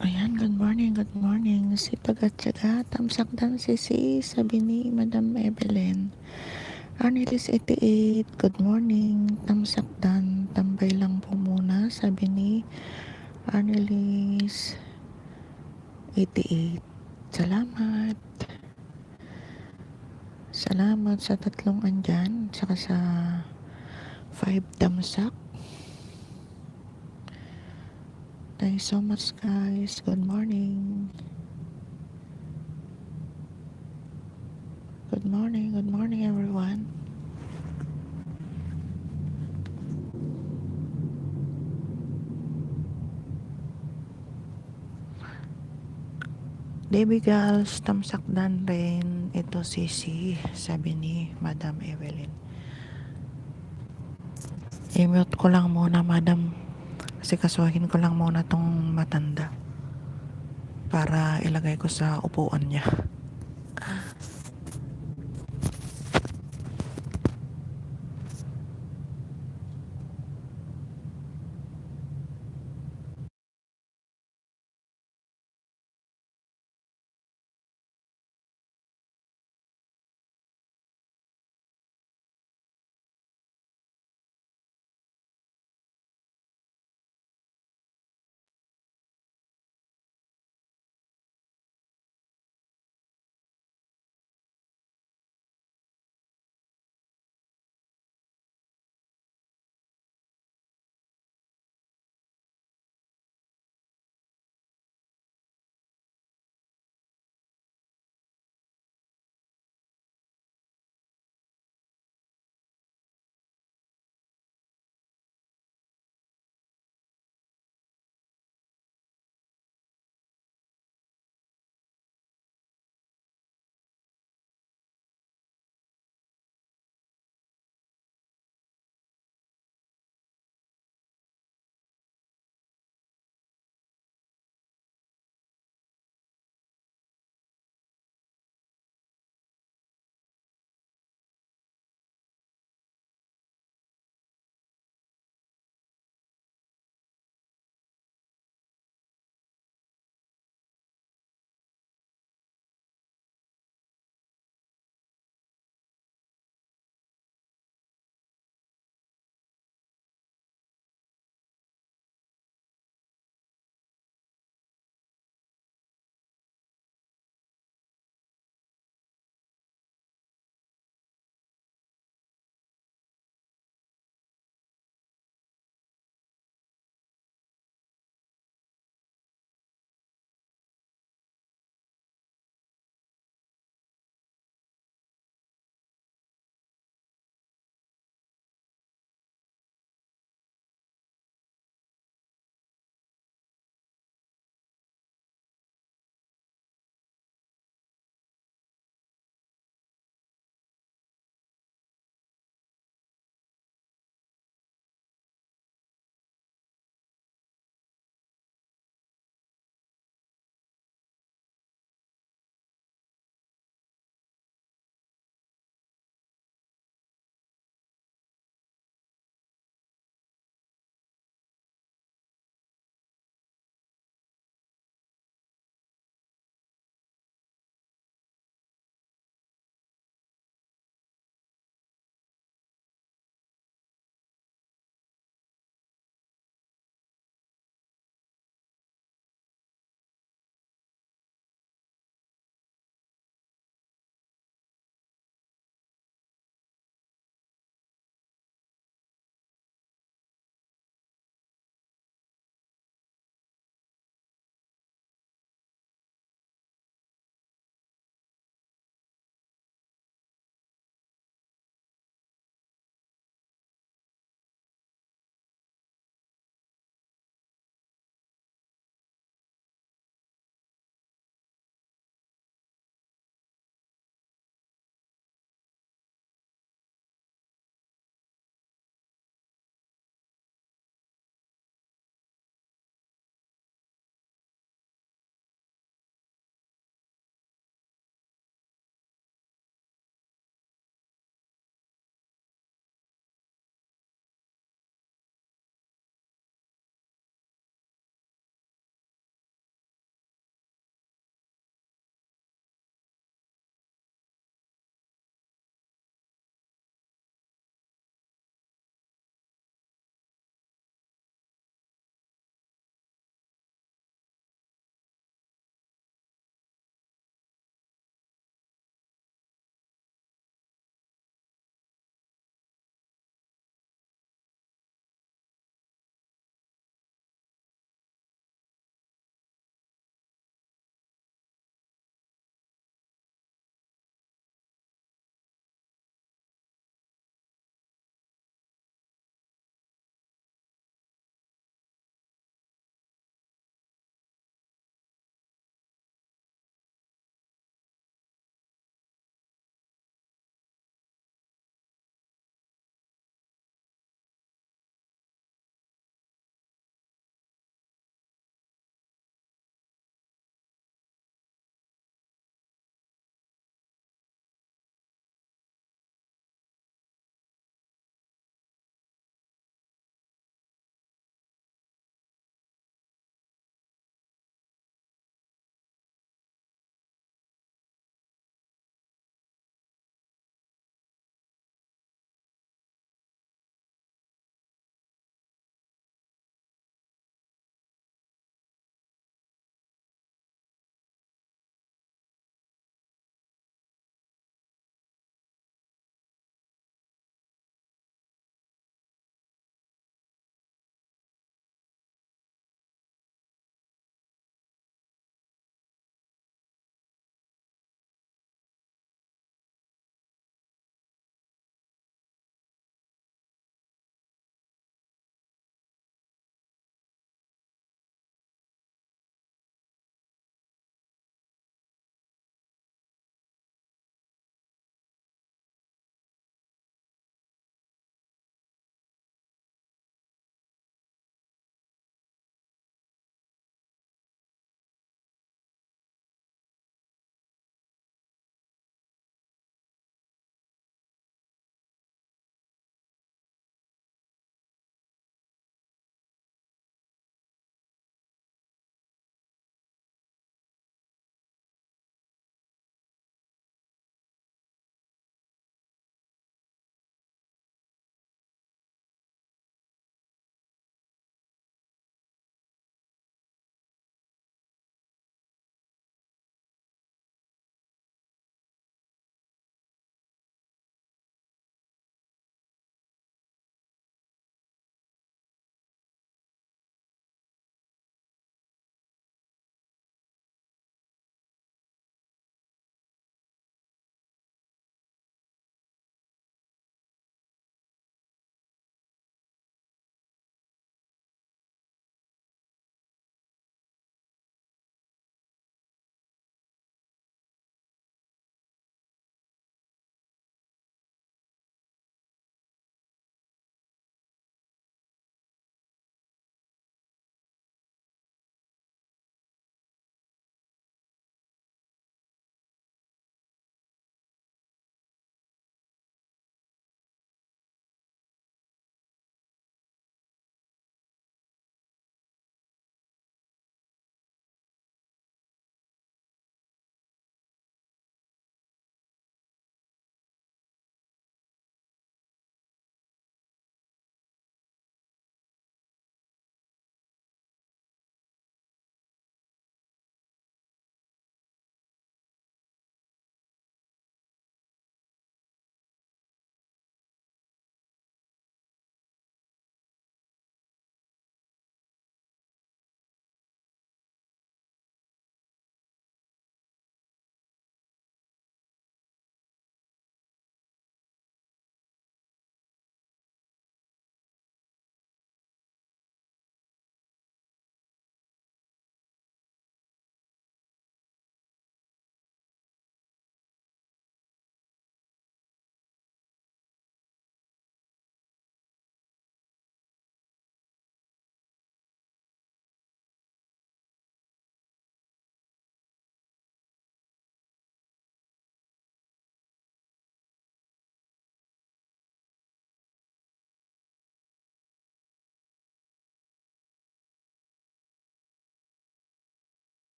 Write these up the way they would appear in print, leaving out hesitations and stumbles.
Ayan, good morning. Sipag at tiyaga, tamsakdan sisi, sabi ni Madam Evelyn. Arnelis 88, good morning. Tamsakdan, tambay lang po muna, sabi ni Arnelis 88. Salamat. Salamat sa tatlong andyan, saka sa 5 tamsak. Thank you so much guys. Good morning. Good morning everyone. Baby girls, tamsakdan rin ito sisi, sabi ni Madam Evelyn. I-mute ko lang muna, Madam, kasi kasuhin ko lang muna tong matanda para ilagay ko sa upuan niya.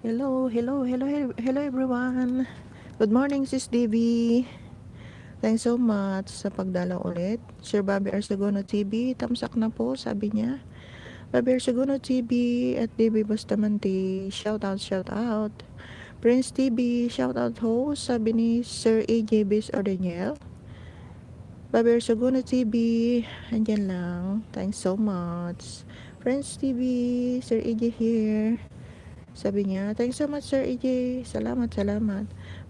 Hello everyone. Good morning, Sis Debbie. Thanks so much sa pagdalaw ulit. Sir Bobby Arsagono TV, tamsak na po, sabi niya. Bobby Arsagono TV at Debbie Bustamante, shout out. Prince TV, shout out host, sabi ni Sir AJ Bis Ordeniel. Bobby Arsagono TV, andyan lang. Thanks so much. Prince TV, Sir AJ here. Sabi niya, thanks so much Sir AJ. Salamat.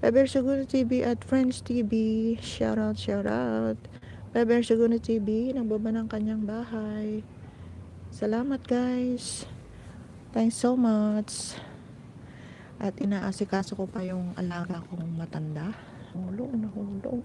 Beber Seguno TV at Friends TV. Shout out. Beber Seguno TV, nagbaba ng kanyang bahay. Salamat guys. Thanks so much. At inaasikaso ko pa yung alaga kong matanda. Nahulog.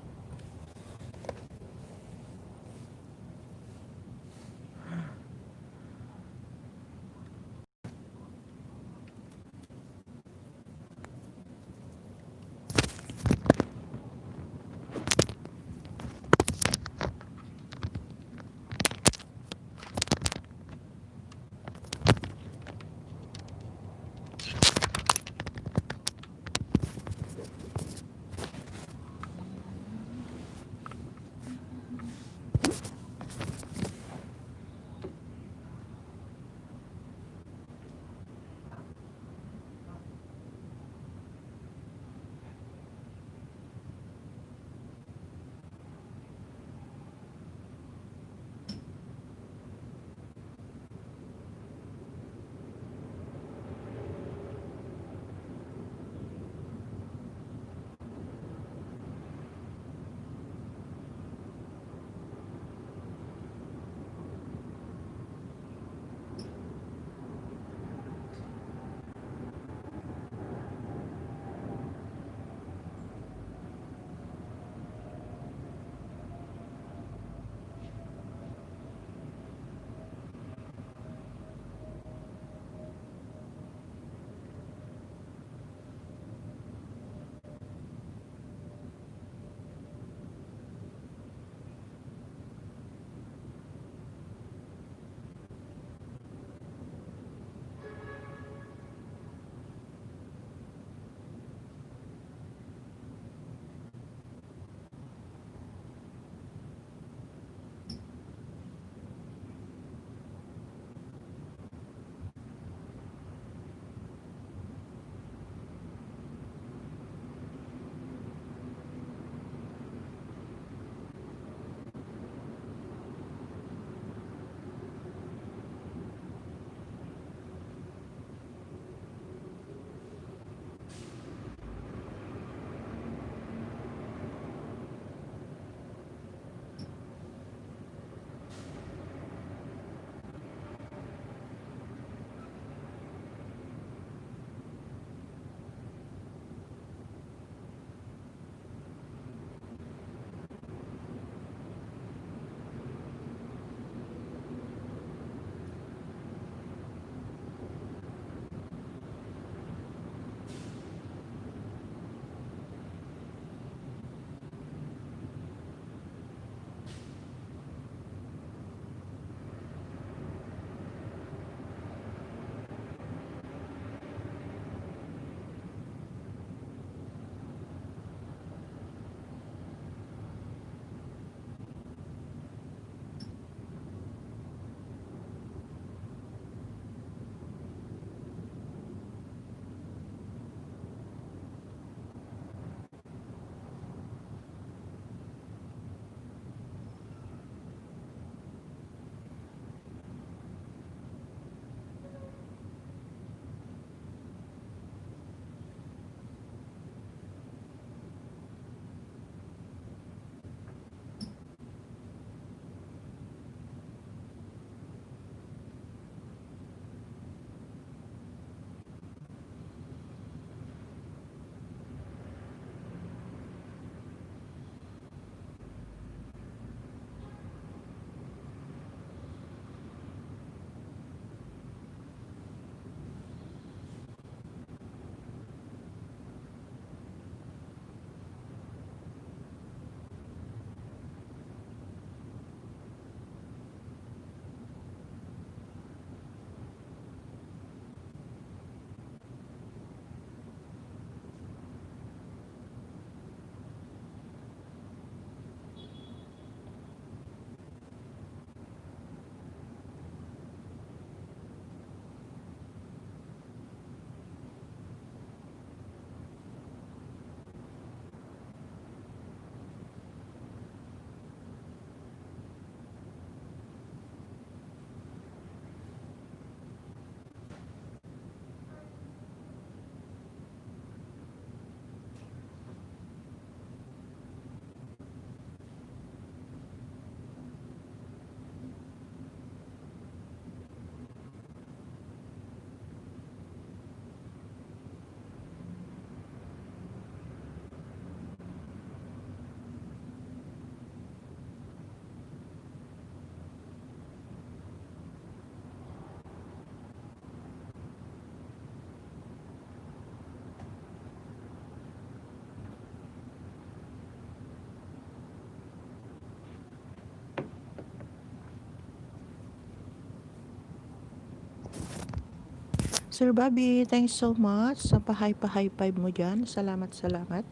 Sir Bobby, thanks so much sa pa-high five mo dyan. Salamat, salamat.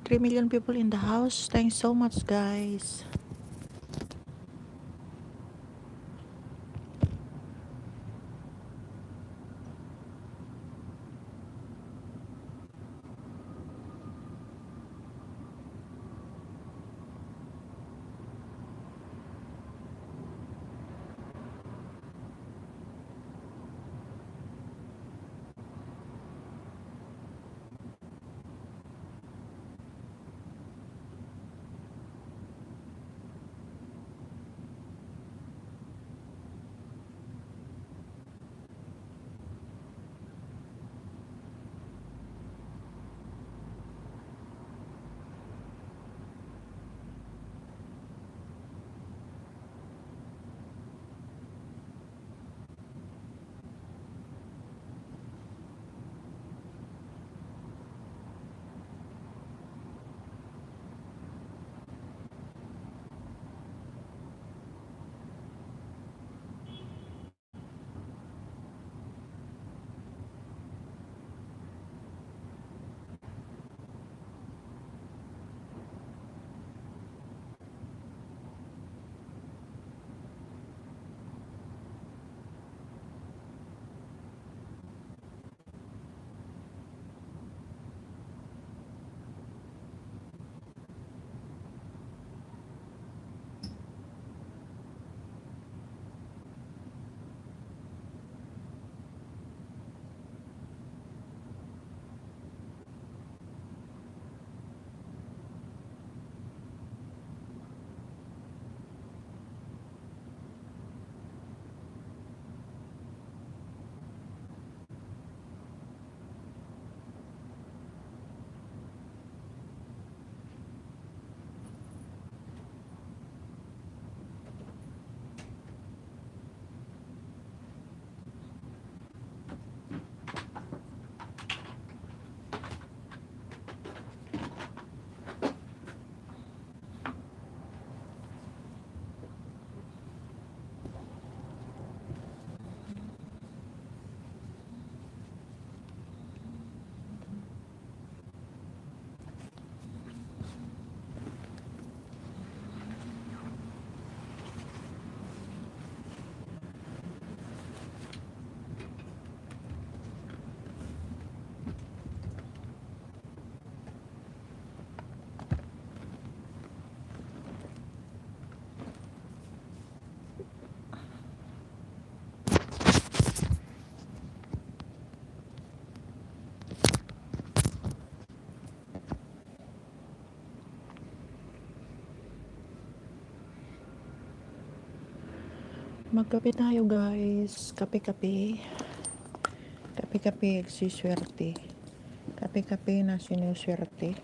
3 million people in the house. Thanks so much, guys. Magkape tayo, guys. Kape-kape. Kape-kape, nagsiswerte. Kape-kape na sinuswerte.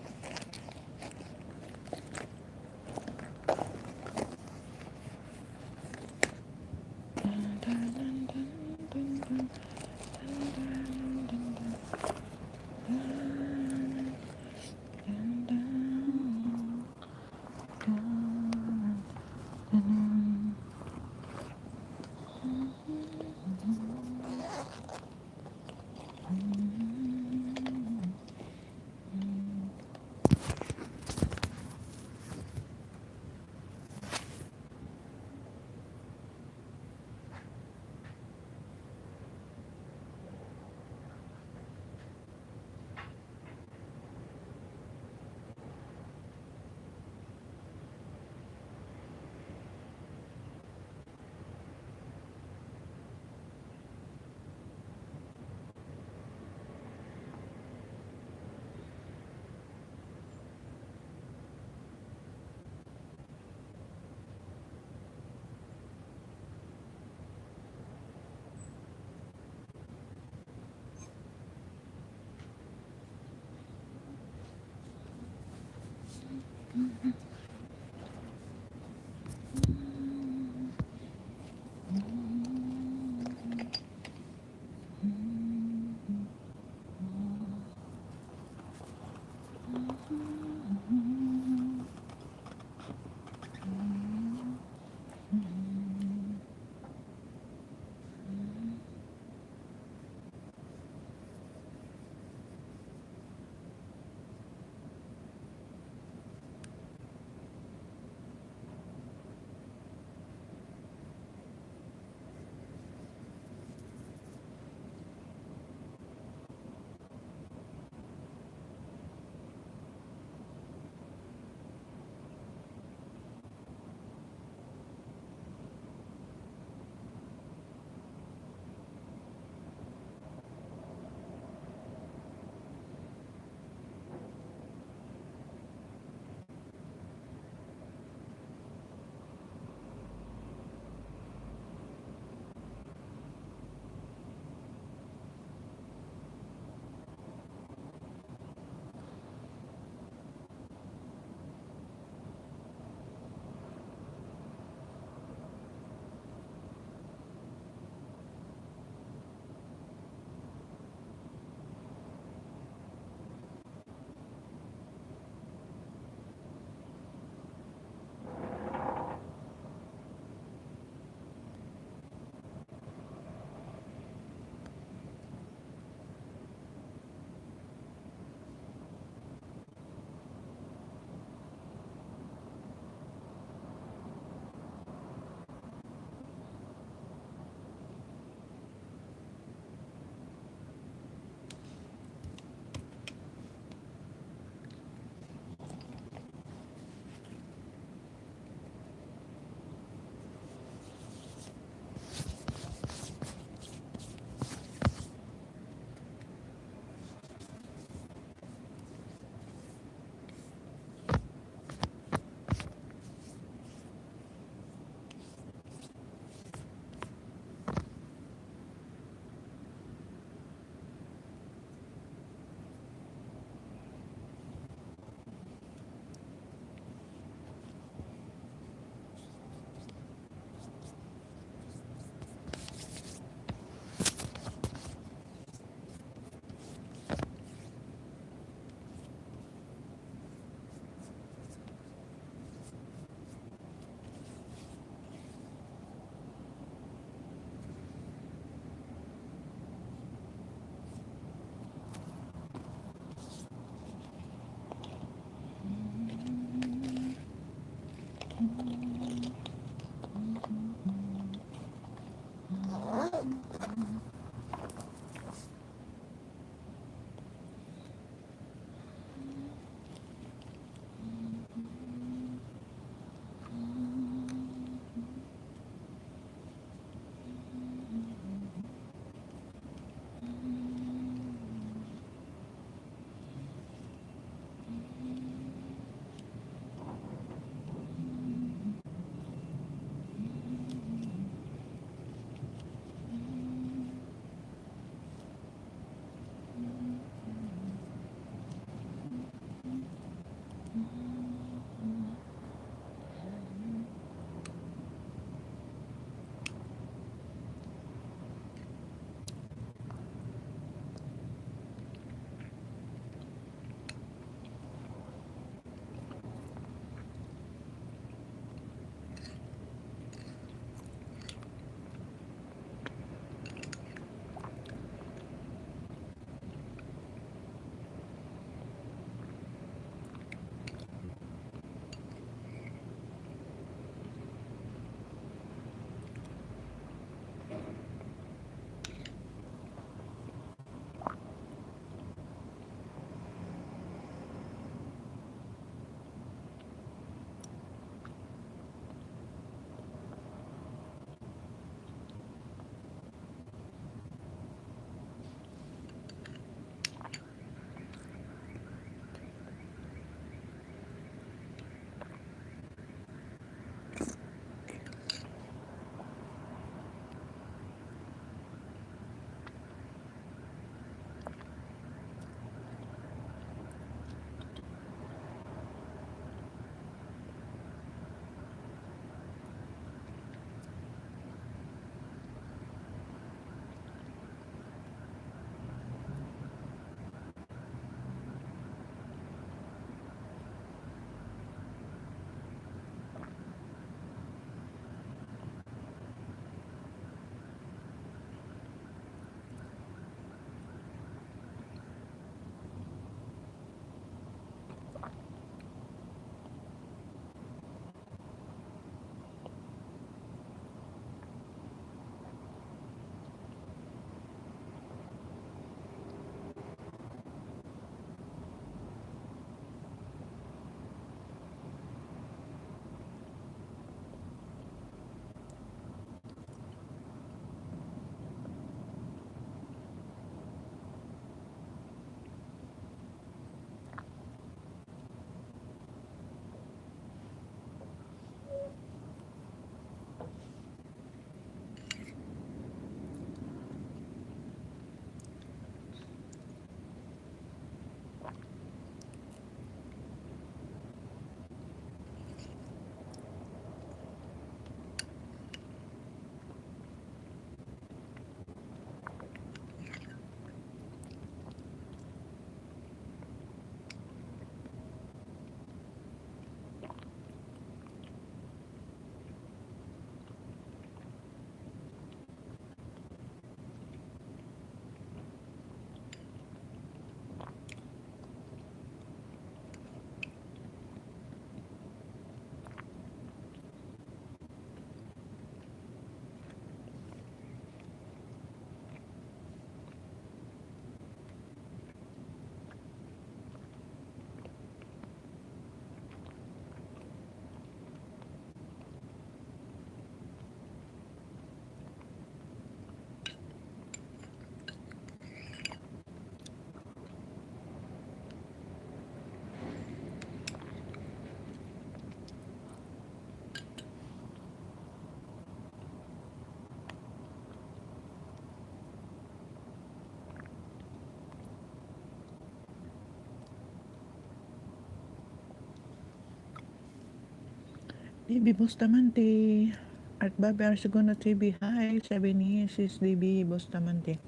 DB Bustamante at Bobby Arcegono TV. Hi, sabi ni Sis DB Bustamante.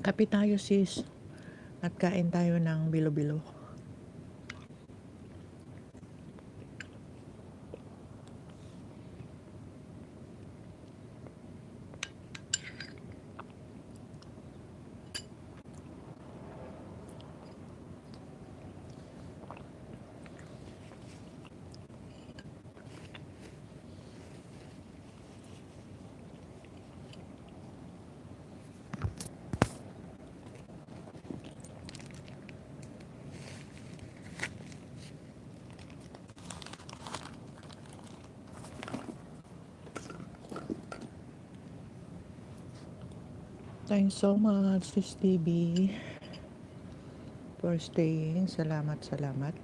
Kape tayo sis at kain tayo ng bilo-bilo. Thanks so much Sis DB for staying. Salamat, salamat.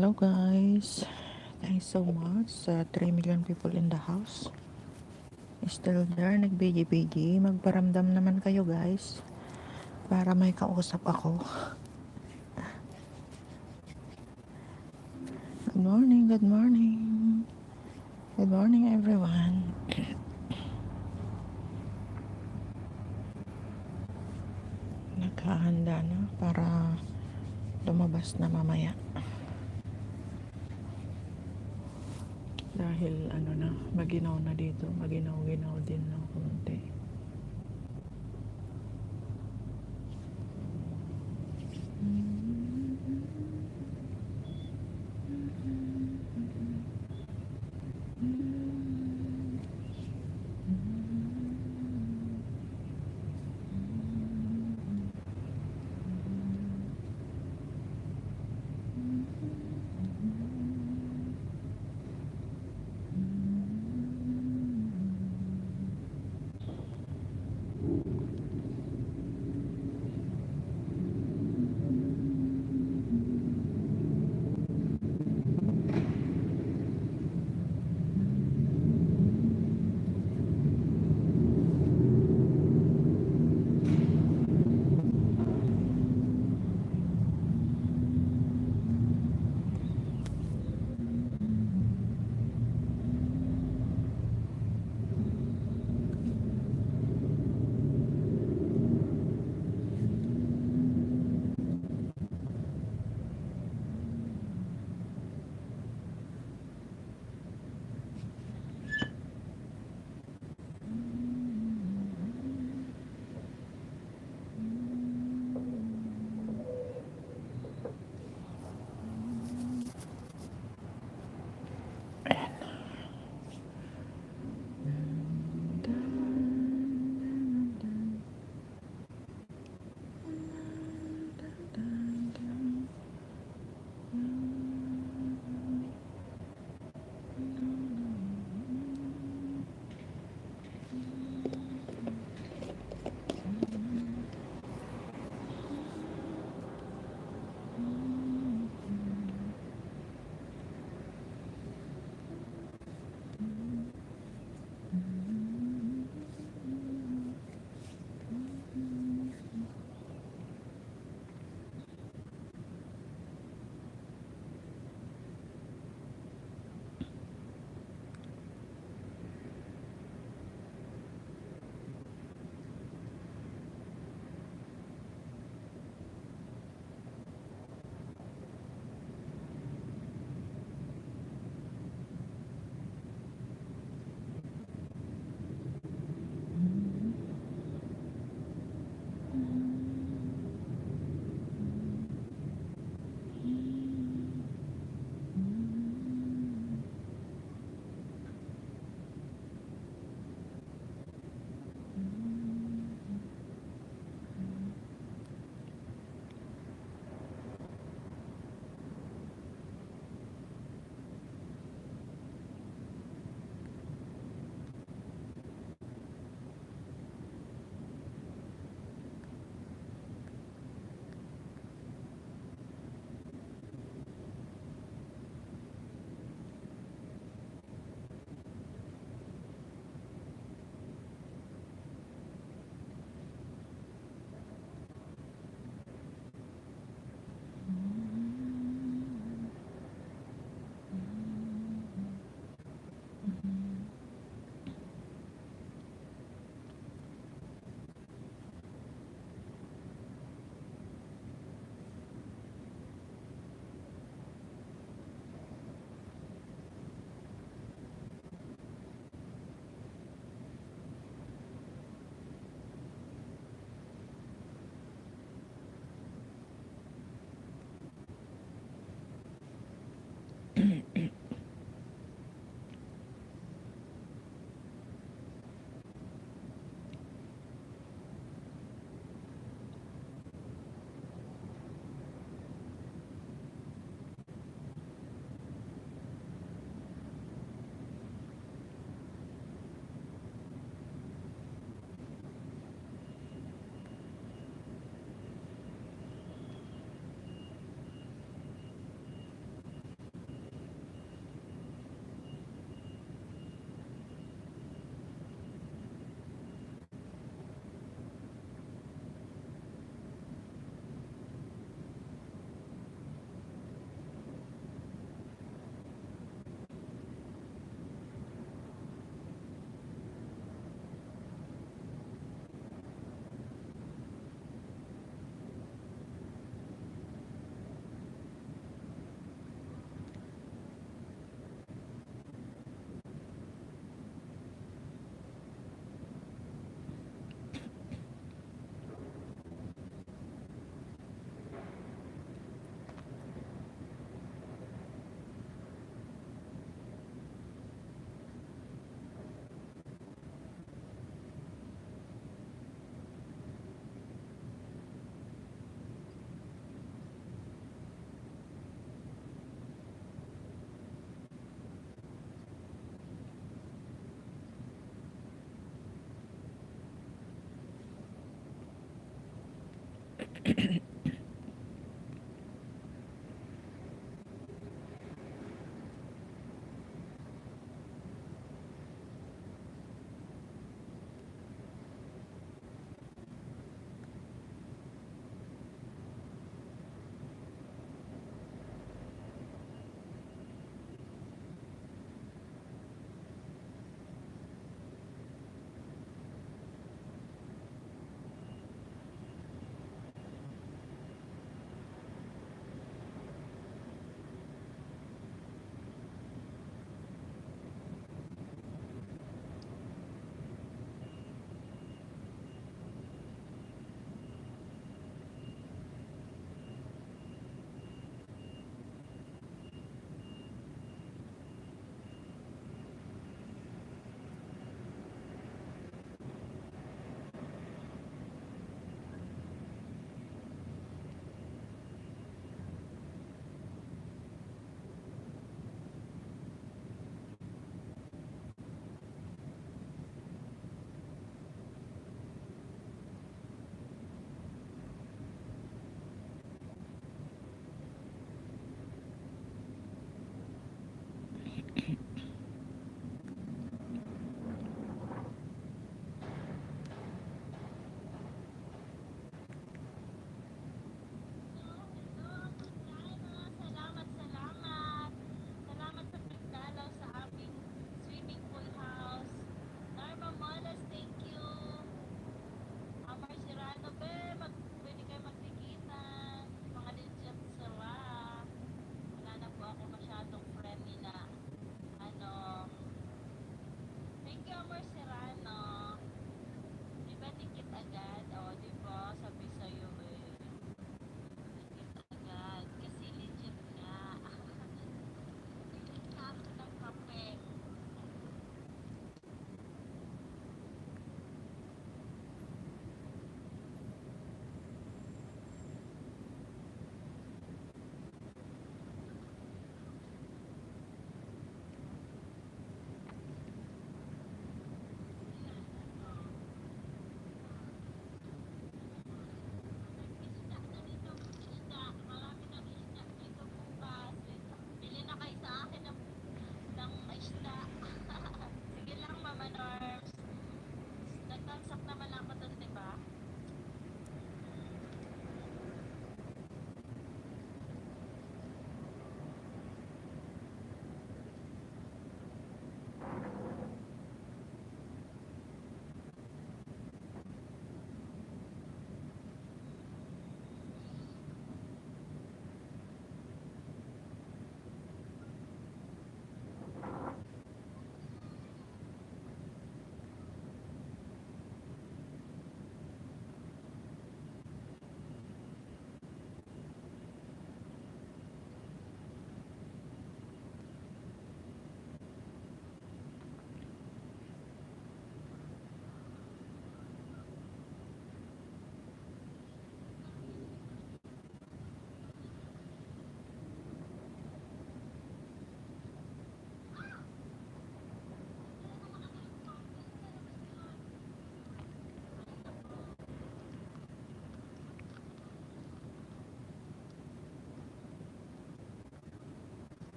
Hello guys. Thanks so much sa 3 million people in the house. Still there, nagbigi-bigi. Magparamdam naman kayo guys. Para may kausap ako. Good morning, good morning. Good morning everyone. Naghahanda na para lumabas na mamaya. Dahil ano na, maginaw na dito. Maginaw-ginaw din ng konti.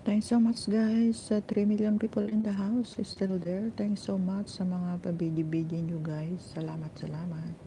Thanks so much guys sa 3 million people in the house is still there. Thanks so much sa mga pabidi-bidi nyo guys. Salamat, salamat.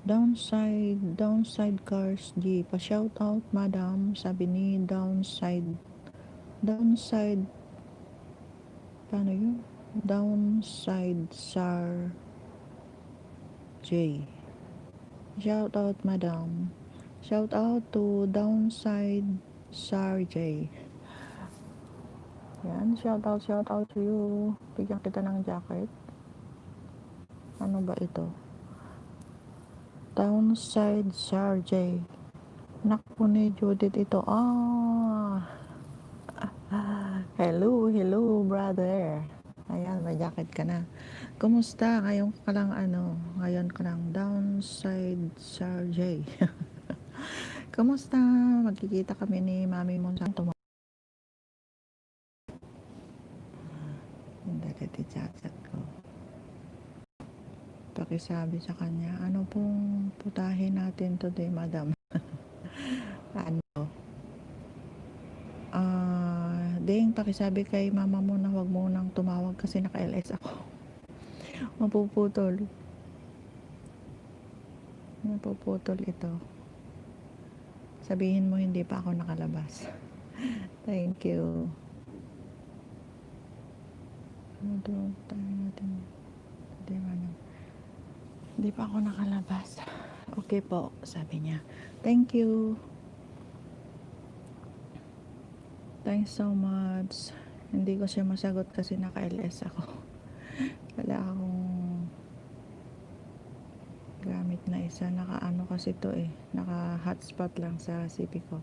Downside Cars G. Pa-shout out, madam. Sabi ni Downside, paano yun? Downside Sar J. Shout out, madam. Shout out to Downside Sar J. Yan, shout out to you. Bigyan kita ng jacket. Ano ba ito? Downside Sar J. Naku ni Judith ito. Hello, brother. Ayan, may jacket ka na. Kumusta? Ngayon ka lang Downside Sar J. Kumusta? Magkikita kami ni mami mo sa tomorrow. Hindi chat ko. Pakisabi sa kanya, ano pong putahin natin today, madam? Ding, pakisabi kay mama mo na wag mo nang tumawag kasi naka-LS ako. Mapuputol ito. Sabihin mo hindi pa ako nakalabas. Thank you. Ano tayo natin? Hindi pa ako nakalabas. Okay po, sabi niya. Thank you. Thanks so much. Hindi ko siya masagot kasi naka-LS ako. Wala akong gamit na isa. Naka-ano kasi to naka-hotspot lang sa CP ko.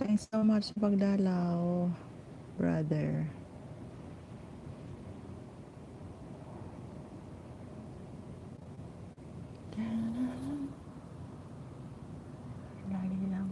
Thanks so much sa pagdalaw, brother. Lagi lang.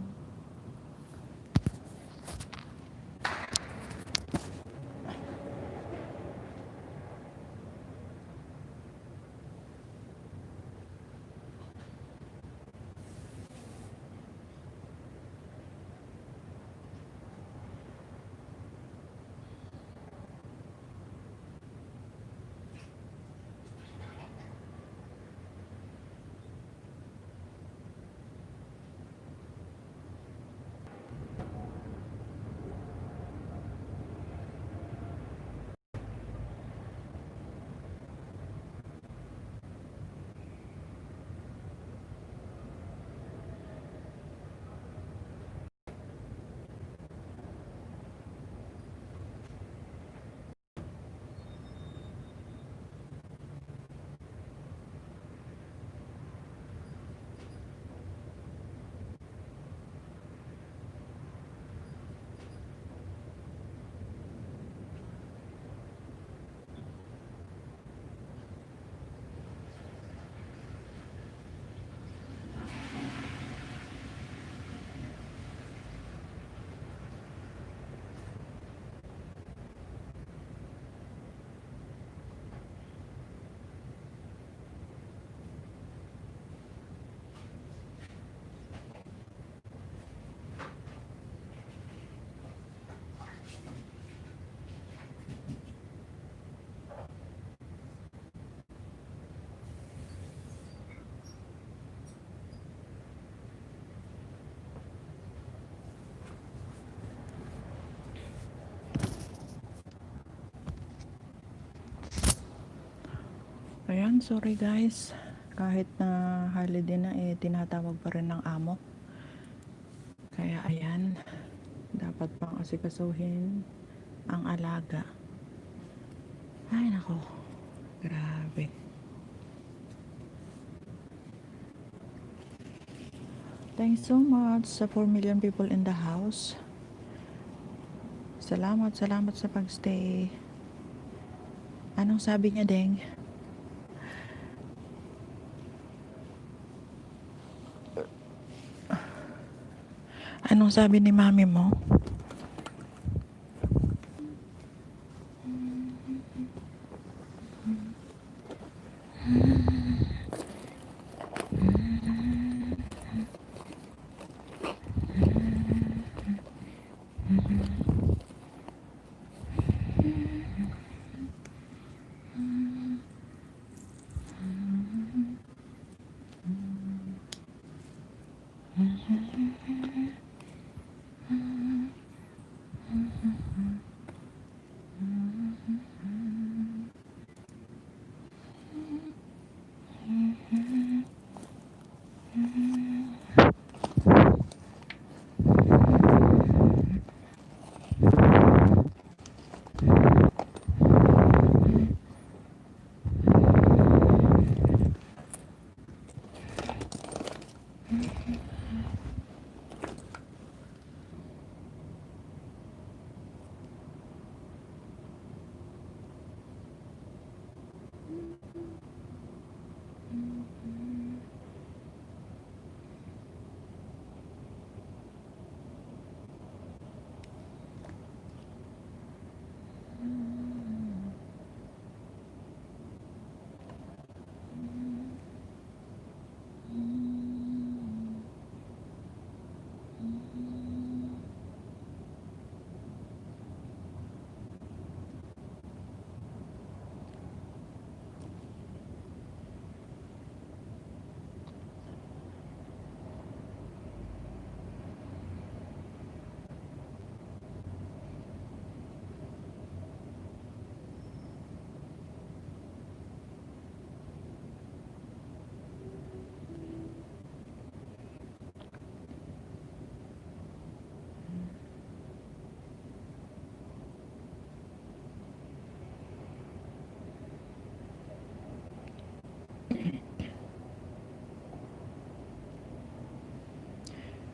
Ayan, sorry guys. Kahit na holiday na tinatawag pa rin ng amo. Kaya ayan, dapat pang asikasuhin ang alaga. Ay nako, grabe. Thanks so much sa 4 million people in the house. Salamat sa pagstay. Anong sabi niya, Deng? Anong sabi ni mami mo?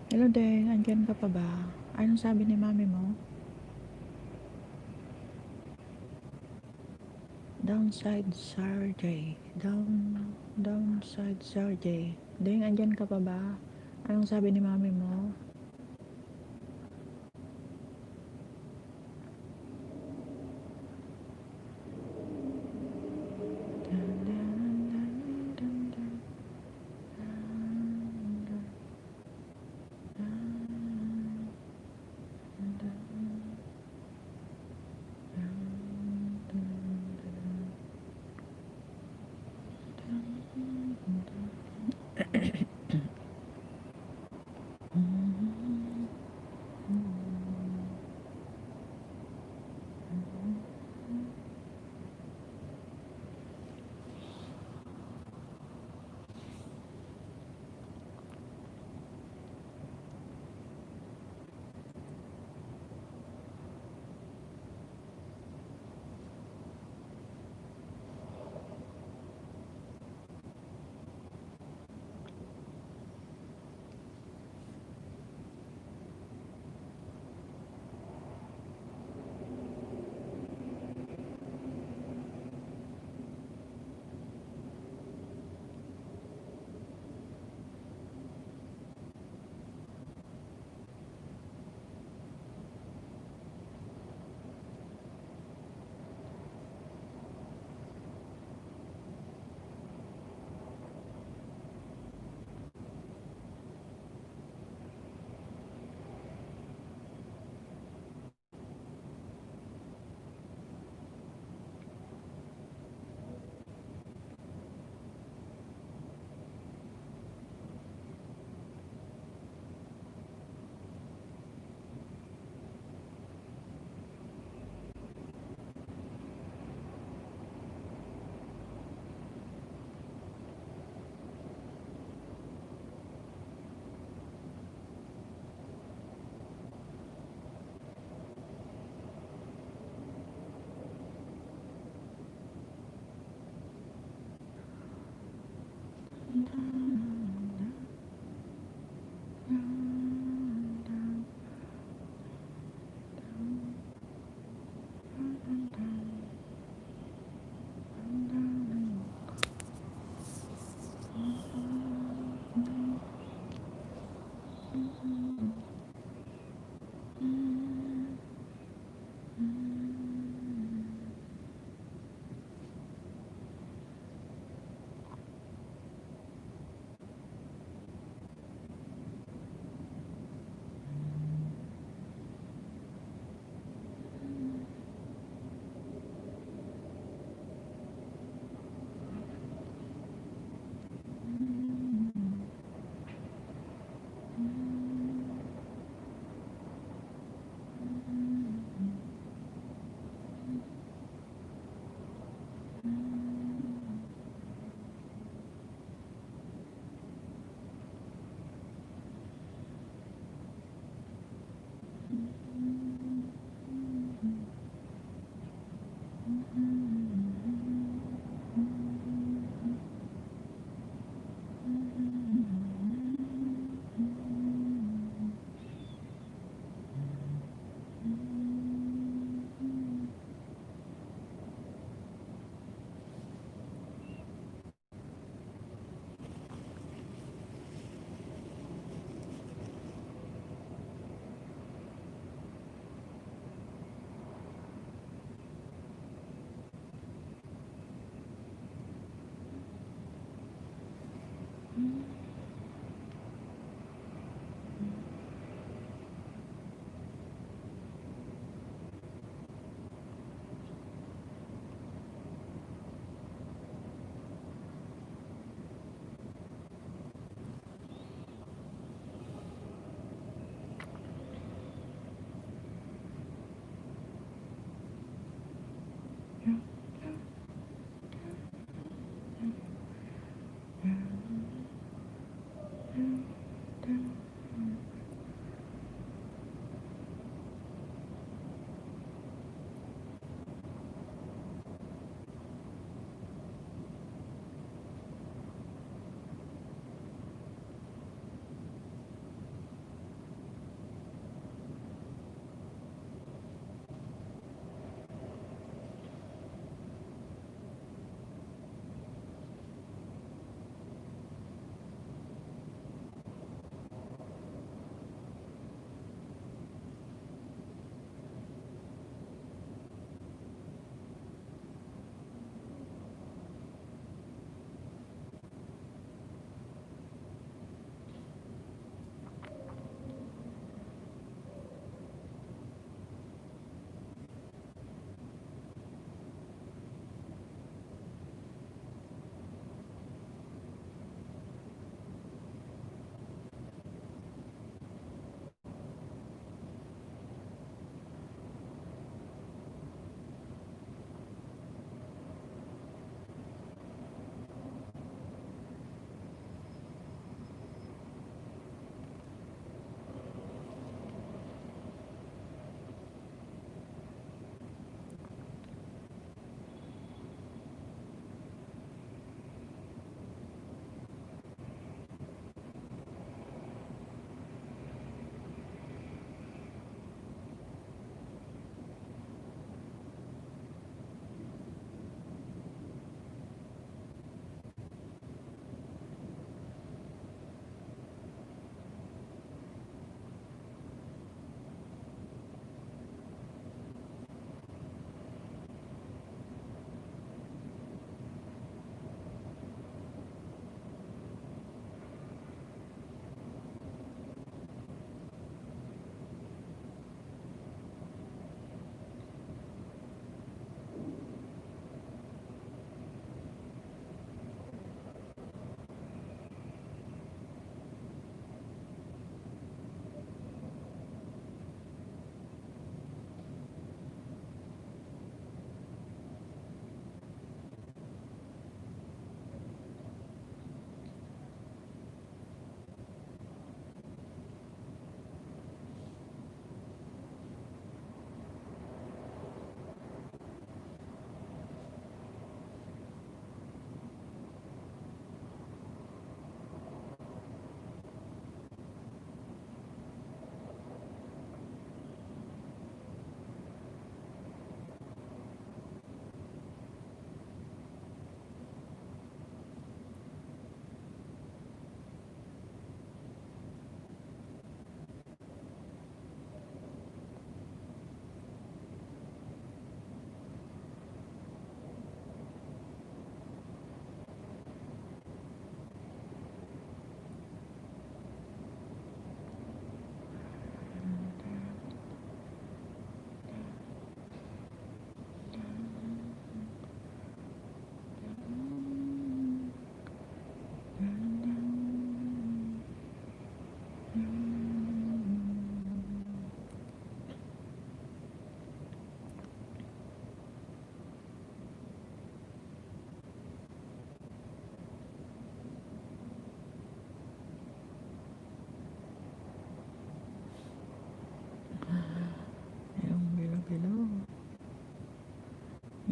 Hello, Deng. Andyan ka pa ba? Anong sabi ni mami mo? Downside surgery. Downside surgery. Deng, andyan ka pa ba? Anong sabi ni mami mo?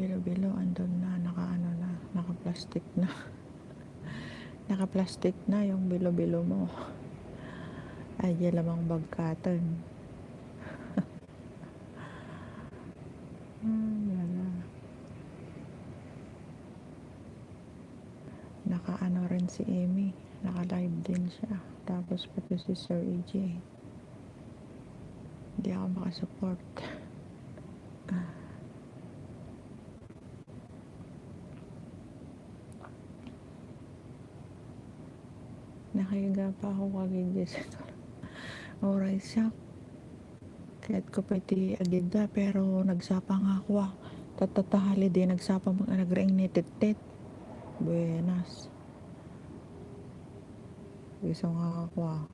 bilo-bilo andun na, nakaano na, naka-plastic na. Naka-plastic na yung bilo-bilo mo. Ay, lamang bagkatan. Lala. Naka-ano rin si Amy. Naka-live din siya. Tapos pati si Sir EJ. Hindi ako makasupport. Nakahiga pa ako kagigis. Oray siya. Kahit ko pwede agenda pero nagsapa nga ako tatatahali din nagsapa mga nagreing nititit. Buenas. Gusto nga ako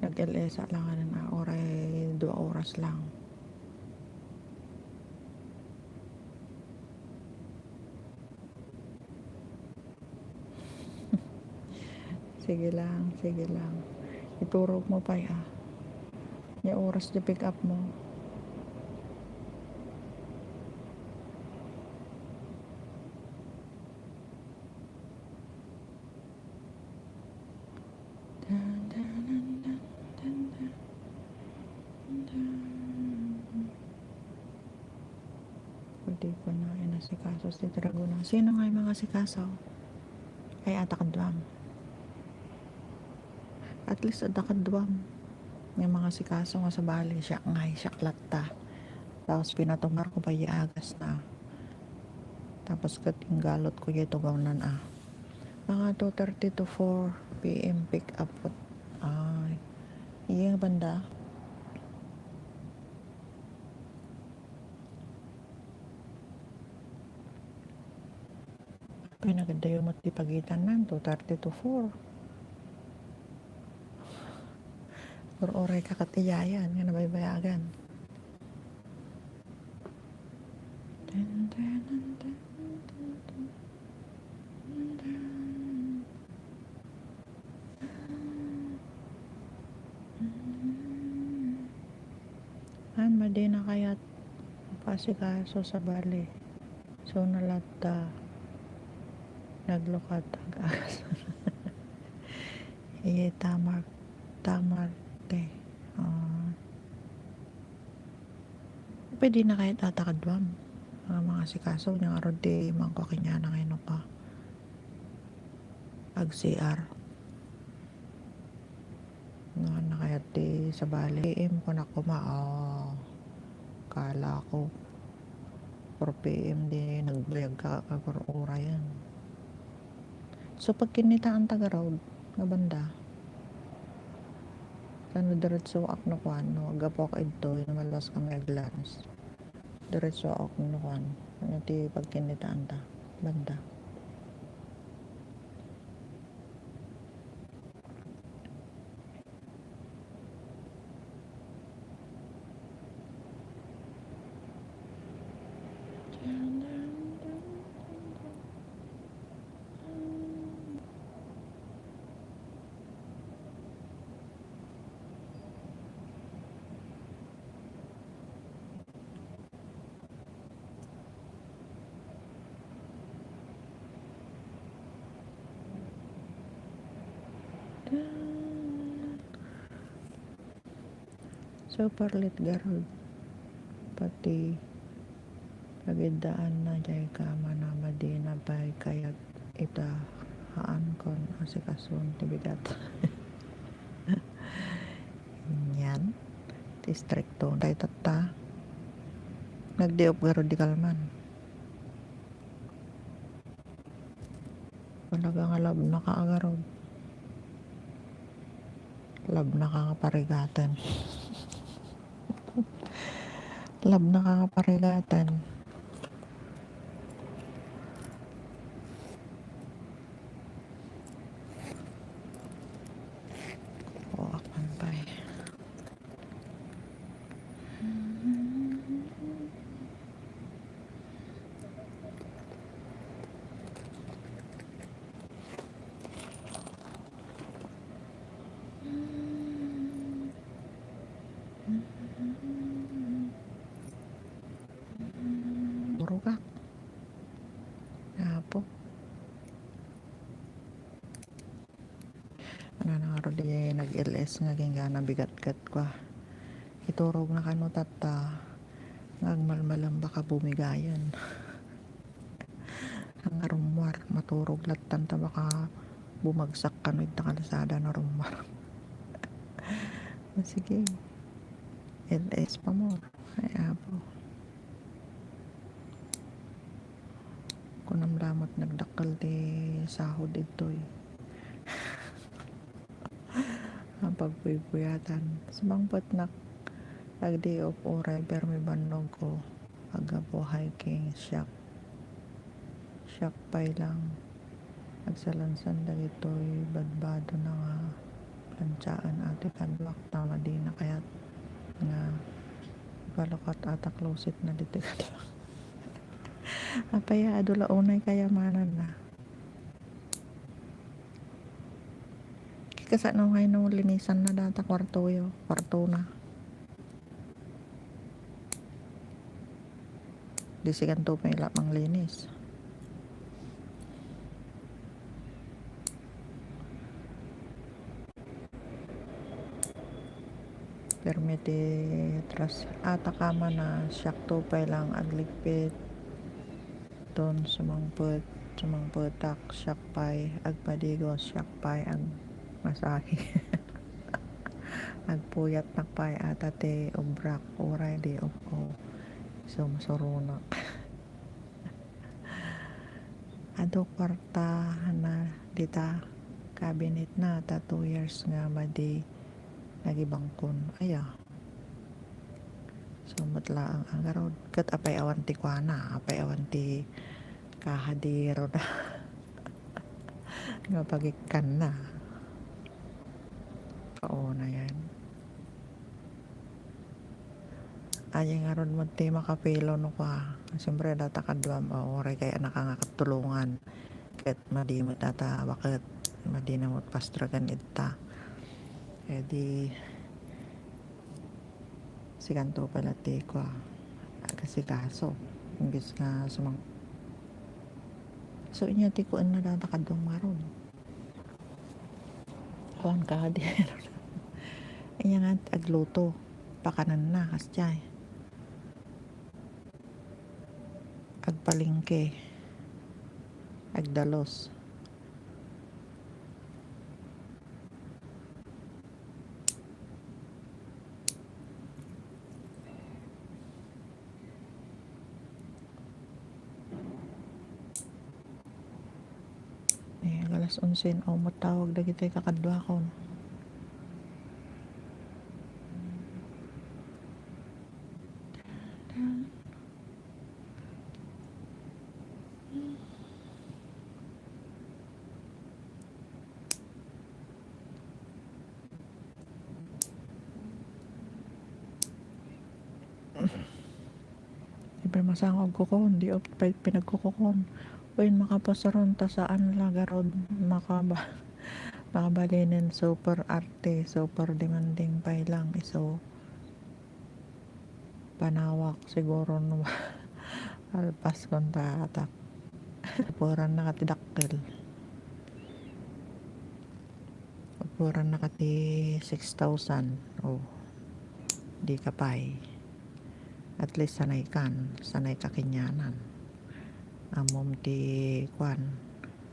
nag-LS lang na oray 2 oras lang. Sige lang. Ituro mo pa yung oras na pick up mo. Pwede ko na inasikaso si Dragona. Sino nga yung mga sikaso? Ay, atakadwam. At least atakadwam. May mga sikaso nga sa bali. Siya ngay, siya klatta. Tapos pinatungar ko pa agas na. Tapos katinggalot ko yung tugaw mga 2:30 to 4 p.m. pick up. Ay, iya banda. Pinaganda yung matipagitan nan 2:30 to 4. Oray kakatiyayan nga nabaybayagan. Madi na kaya't pasikaso sa bali. So nalata naglukat agas. Iye tamarte. Pwede na kahit atakadwam. Mga sikaso niya nga di mangkakinya na ngayon pa. Pag CR. Na kaya di sa bali. PM ko na kala ko 4 PM di nagbayag ka per ora yan. So pag kinita ang taga-road nga banda kano diretso ak no kwan no agapok idto malas kang eglans diretso ak no kwan ano ti pag kinita anta banda. So parlit garod pati pagidaan na jay kama na madina bay kaya ita haan kon asikasun tibigat. Yan distrikto day tata nagdiop garod di kalman panaga nga lab na kaagarod lab na kaparigatan. Lab na kakaparigatan. Akan pa na nangaro di nag-LS nga ginga bigat-gat ko. Iturog na kano tata ngagmalmalang baka bumigayan. Ang arumwar maturog latan ta baka bumagsak kano ita kalsada na rumwar. Sige. LS pa mo. Ay apo. Kunam lamot nagdakkel di sahod ito'y. Ang pagpuypuyatan. Sumangpot nak ag day of oray pero may banog ko. Aga po hiking shock. Shock pay lang. Agsalansan dagito'y badbado na nga plantsaan ati kadwak tama di na kaya nga balakot ata closet na dito kadwak. Apaya adula unay kayamanan na. Kasa nang hay nung linisan na data kwarto na. Disigan to pa ila pang linis. Permiti tras ata kama na siyak to pa lang agligpit don sumangputak siyak pay agpadigo siyak pay ag masahe. Agpuyat nakpay ata te obrak oray di opo so masurunak. Ado kwarta na dita cabinet na ta 2 years nga madi nagibangkon aya so matla ang agarod kat apay awan ti kuana apay awan ti kahadiro na nga pagikan na oo na yan ay nga ron mo ti makapilo no ka siyempre data kadwam oray kaya nakangakatulungan kat madi mo data bakit madi na mo pastragan ita di si kanto pala ti ko kasi kaso imbis nga sumang so inya ti ko na data kadwang maron kuan ka di inya nga agluto pakanan na kasyay agpalingke agdalos alas 11 o matawag na kita kakadwa ko siyempre masangog ko kon di pinagkukukon Uy, makapasaron ta saan lagarod makabalinin super arte, super demanding pa lang iso panawak siguro no alpas kon ta atak puran nakatidakkel puran nakati 6,000 oh di kapay at least sanay ka kinyanan amom ti kwan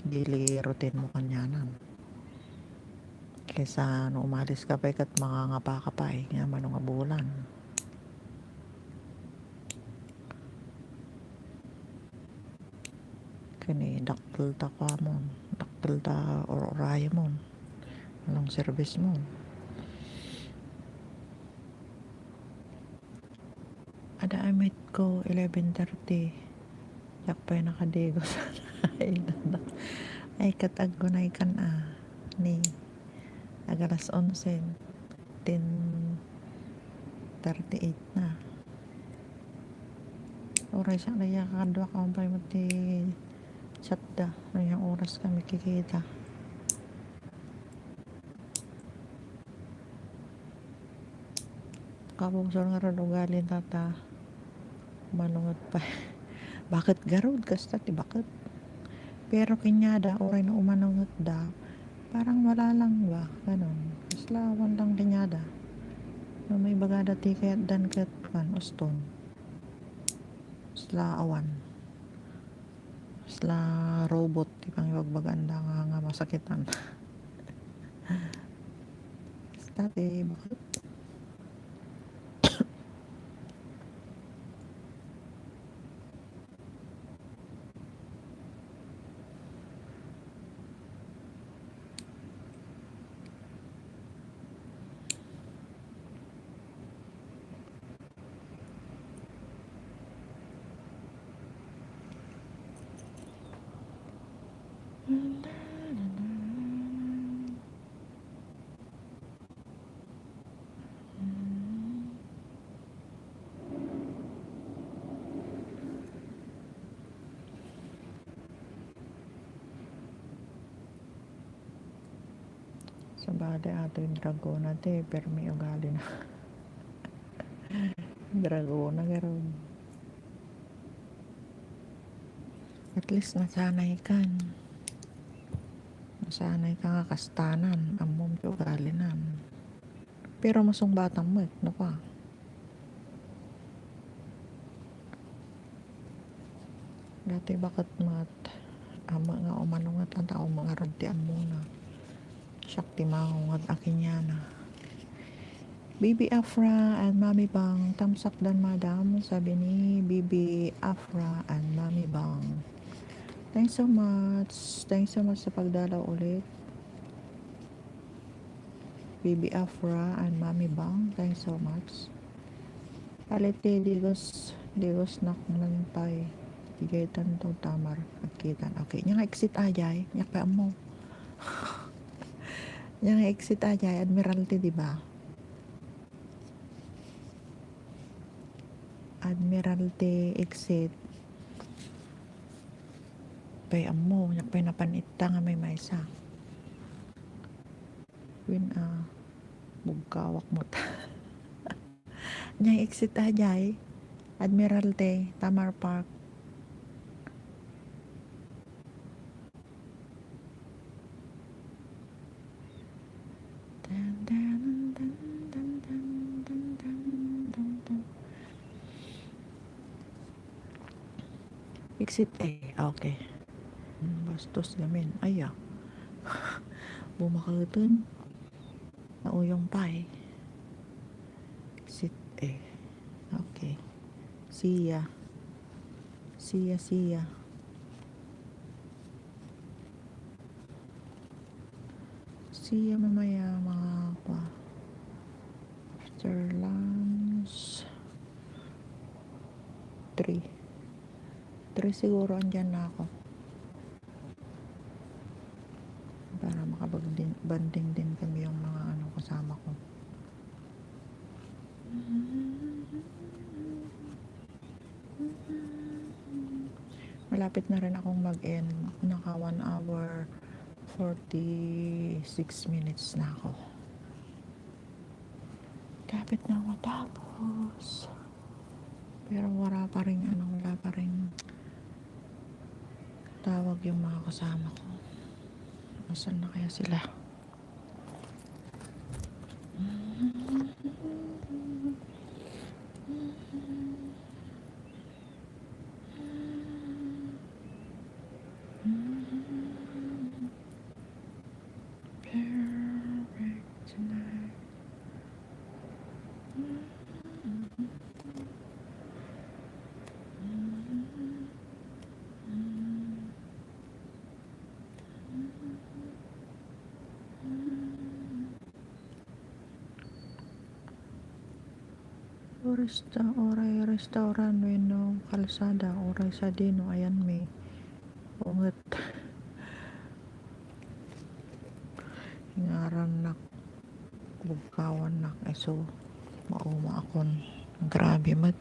dili routine mo kanyanan kaysa no umalis ka pa kat mangangapa ka pa nga manong bulan kani daktil ta kwa mon daktil ta oraya mon anong service mo ada amit ko 11:30 yakpay nakadigo sa ay katagunay kan ni agalas 11 10:38 na oray siya naya kakadwa ka pa mo ti chat da ngayong oras kami kikita kabungsor nga rin ugali tata manungot pa bakit garod kasta ti bakit pero kinyada oray na umanungot da Parang wala lang ba, ganun. Islawan lang linyada. No, may bagada ti kayat dan kat kan uston. Isla awan. Isla robot ti pang iwagbaganda nga masakitan. Isla ti bakit? Sabada ato yung dragona te, pero may ugali na. Dragona garon. At least nasanay kan. Nasanay ka nga kastanan. Amom ti ugali nan. Pero masong batang mo no pa. Dati bakit mat ama nga umanong at ang tao mga radtian muna. Shakti maungat akin yan. Bibi Afra and Mami Bang, tamsak dan madam, sabi ni Bibi Afra and Mami Bang. Thanks so much sa pagdalaw ulit. Bibi Afra and Mami Bang, thanks so much. Palete digos nak nantay. Tigaytan to tamar agkitan. Okay, nya nga exit ajay, nya pa mo. Nya nga exit ajay Admiralty di ba? Admiralty exit. Pay amo, nya pay napanita nga may maysa. Win bugkawak mo ta. Nya exit ajay Admiralty Tamar Park. Exit okay. Bastos gamin. Aya. Bumakalitan. Nauyong pa Exit Okay. See ya. See ya. See ya mamaya mga pa. After lunch. 3 siguro andyan na ako. Para makabanding din kami yung mga kasama ko. Malapit na rin akong mag-end. Naka 1 hour 46 minutes na ako. Kapit na matapos. Pero wala pa rin tawag yung mga kasama ko. Nasaan na kaya sila? Oray restaurant no kalsada oray sa dino ayan may unget ngaran nak bugkawan nak so mauma akon grabe mat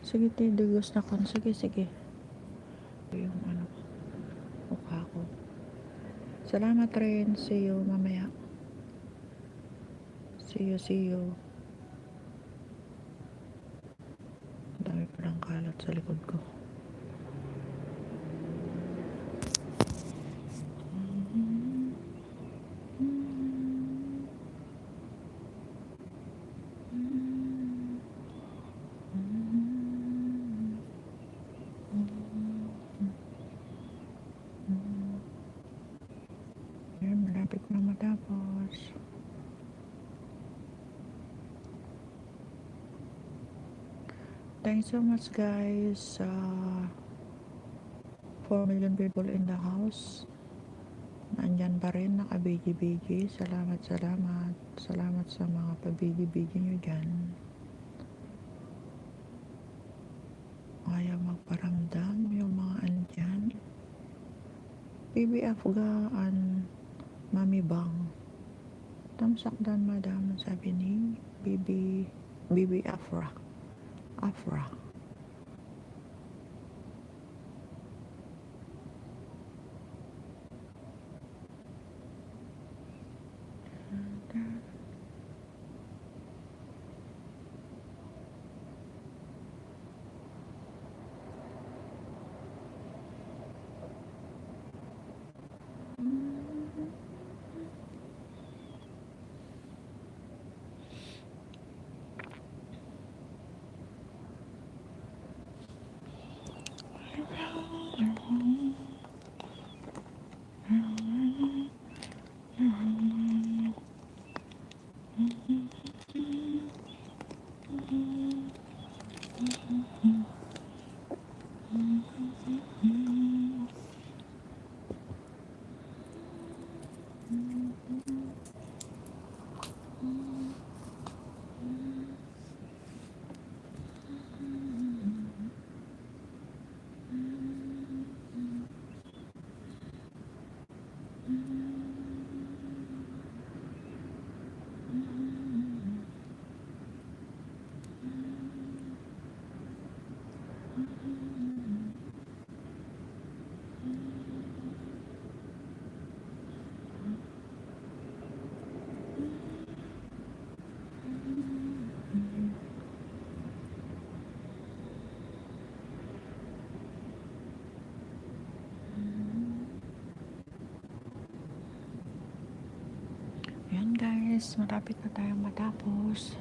Sige, te, dugos na kon. Sige, sige. Yung ano, mukha ko. Salamat rin. See you mamaya. See you. Ang dami palang kalat sa likod ko. Ayan, malapit na matapos. Thanks so much, guys. 4 million people in the house. Nandyan pa rin, naka-bigi-bigi. Salamat, salamat. Salamat sa mga pabigi-bigi nyo dyan. Ayaw magparamdam yung mga andyan. Bibi Afgaan, Mami Bang. Tamsakdan, madam, sabi ni Bibi Afra. Ayan, guys, malapit na tayong matapos.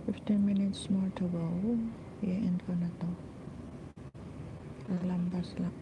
15 minutes more to go. I-end ko na to. Lalambas lang.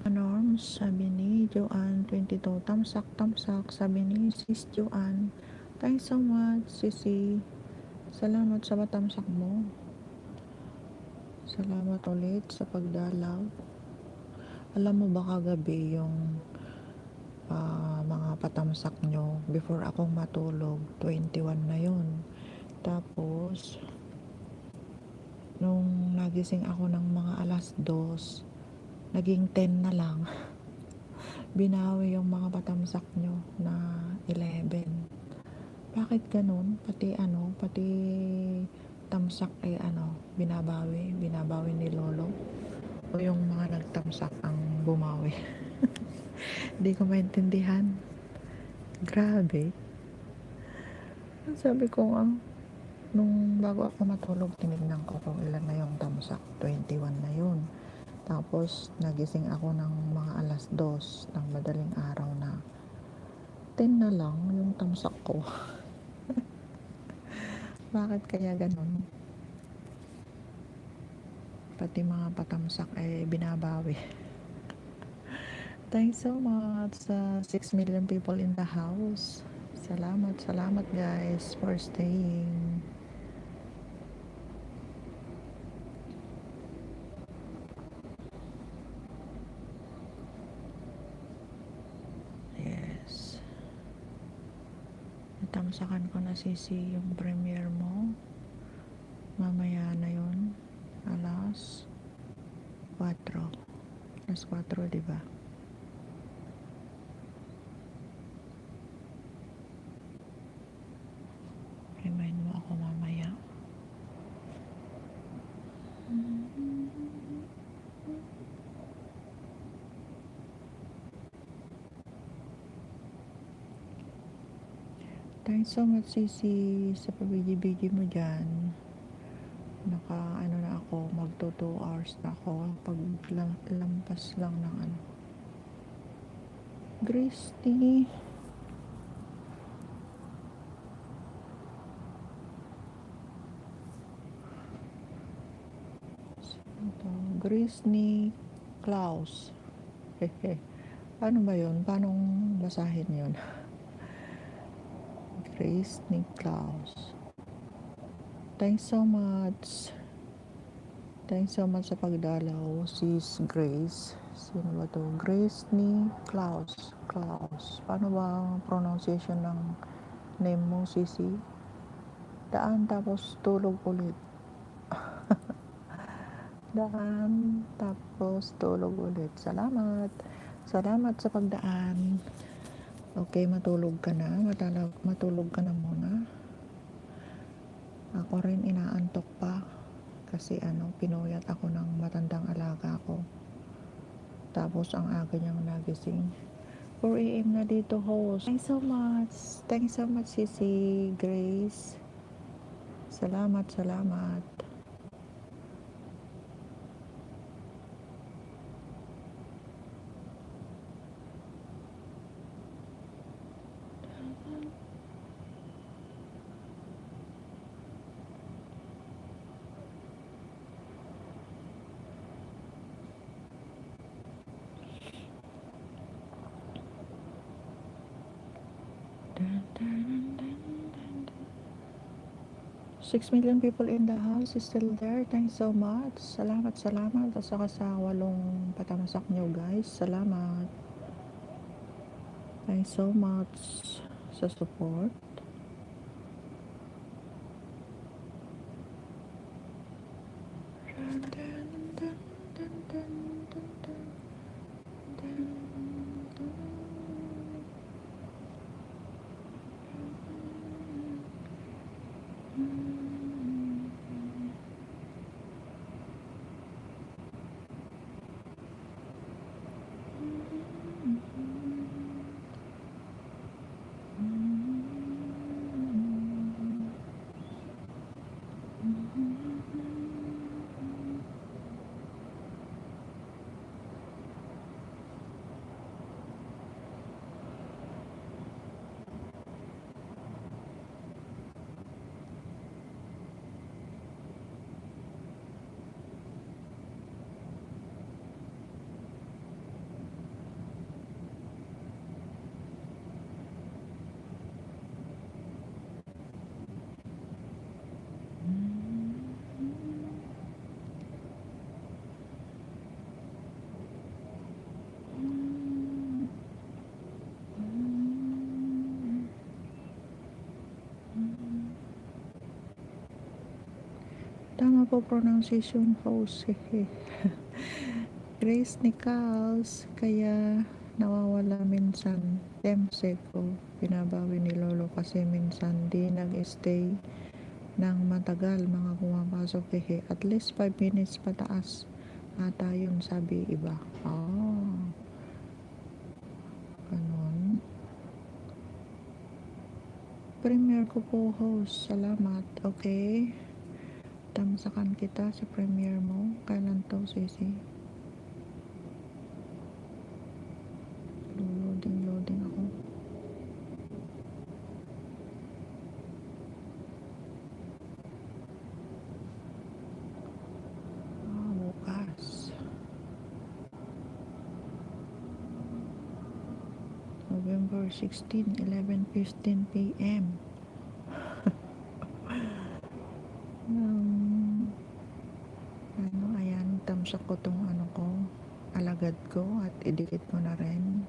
Norms, sabi ni Joanne 22, tamsak, sabi ni Sis Joanne. Thanks so much, Sisi. Salamat sa patamsak mo. Salamat ulit sa pagdalaw. Alam mo ba kagabi yung mga patamsak nyo before akong matulog, 21 na yun. Tapos, nung nagising ako ng mga alas 2, naging 10 na lang. Binawi yung mga patamsak nyo na 11. Bakit ganun? Pati tamsak binabawi ni Lolo. O yung mga nagtamsak ang bumawi. Hindi ko maintindihan. Grabe. Sabi ko nung bago ako matulog, tinignan ko kung ilan na yung tamsak. 21 na yun. Tapos, nagising ako ng mga alas 2 ng madaling araw na 10 na lang yung tamsak ko. Bakit kaya ganun? Pati mga patamsak ay binabawi. Thanks so much sa 6 million people in the house. Salamat guys for staying. Yes. Natamsakan ko na Sisi yung premiere mo. Mamaya na yun. Alas 4. Alas 4, diba? Remind mo ako mamaya. Thanks so much Sisi sa pabigi-bigi mo dyan. Na ako, magto 2 hours na ako pag lampas lang ng Grace T. Grace ni Klaus. Paano ba yun? Paano basahin yun? Grace ni Klaus. Thanks so much. Thanks so much sa pagdalaw, Sis Grace. Sino ba to? Grace ni Klaus. Paano ba ang pronunciation ng name mo, Sisi? Daan tapos tulog ulit. Daan tapos tulog ulit. Salamat sa pagdaan. Okay, matulog ka na muna. Ako rin inaantok pa kasi pinuyat ako ng matandang alaga ko, tapos ang aga niyang nagising. 4 AM na dito, host. Thanks so much Sisi Grace. Salamat. Six million people in the house is still there. Thanks so much. Salamat. At saka sa 8 patamasak nyo guys. Salamat. Thanks so much sa support. Tama po pronunciation host. Grace Nichols. Kaya nawawala minsan. Temsek ko. Pinabawi ni Lolo kasi minsan di nag-stay ng matagal mga pumapasok. At least 5 minutes pataas. Ata yun sabi iba. Ganun. Premiere ko po host. Salamat. Okay. Tamsakan kita sa premiere mo. Kailan to, Sisi? Loading ako. Bukas. November 16, 11:15 p.m. Ayan, tamsak ko tong alagad ko at idikit ko na rin.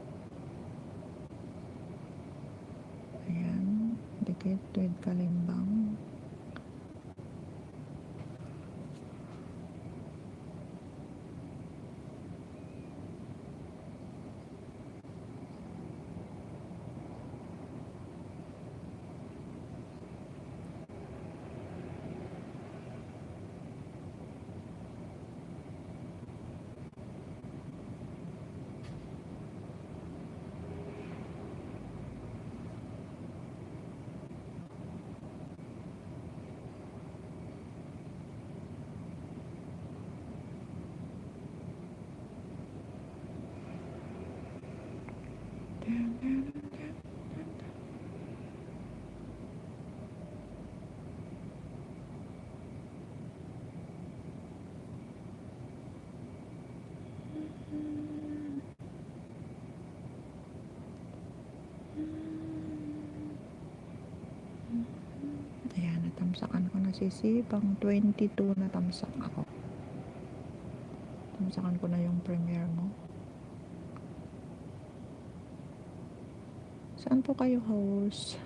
Ayan, dikit with kalimbang. Ayan, natamsakan ko na Sisi. Pang 22 na tamsak ako. Tamsakan ko na yung premiere mo. Saan po kayo host?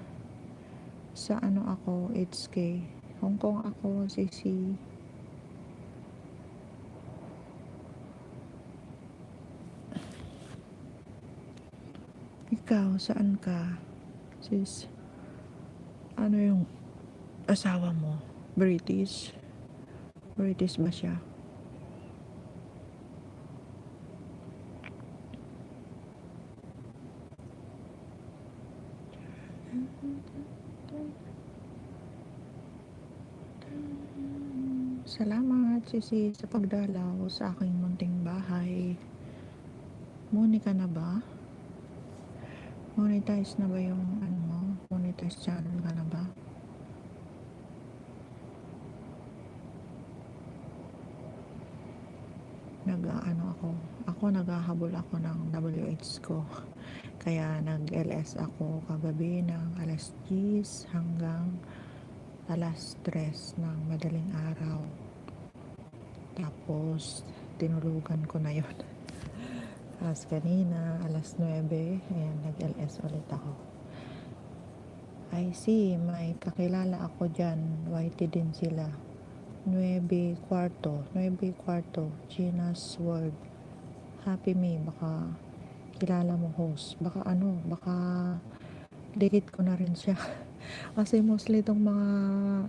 Sa ako, it's K. Hong Kong ako, Sisi. Ikaw, saan ka? Sis, ano yung asawa mo? British? British ba siya? Salamat, Sisi, sa pagdalaw sa aking munting bahay. Muni ka na ba? Monetize na ba yung mo? Monetize channel ka na ba? Naghahabol ako ng WH ko. Kaya nag-LS ako kagabi ng alas 10 hanggang alas 3 ng madaling araw. Tapos, tinulugan ko na yun. Tapos kanina, alas 9, ayan, nag-LS ulit ako. I see, may kakilala ako dyan. YT din sila. 9:15, Gina's World. Happy Me, baka kilala mo host. Baka delete ko na rin siya. Kasi mostly itong mga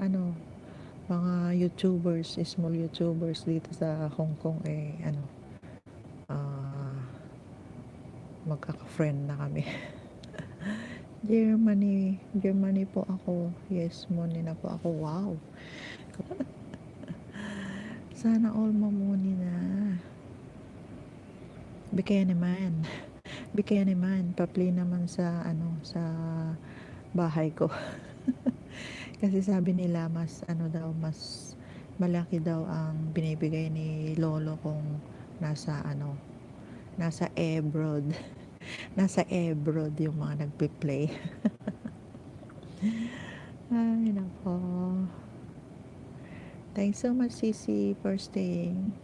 YouTubers, small YouTubers dito sa Hong Kong magkaka-friend na kami. Germany po ako. Yes, muni na po ako. Wow. Sana all mamuni na. Bikaya naman. Papli naman sa bahay ko. Kasi sabi nila mas malaki daw ang binibigay ni Lolo kung nasa abroad. Nasa abroad yung mga nagpe-play. Ay, nako. Thanks so much, Sisi, for staying.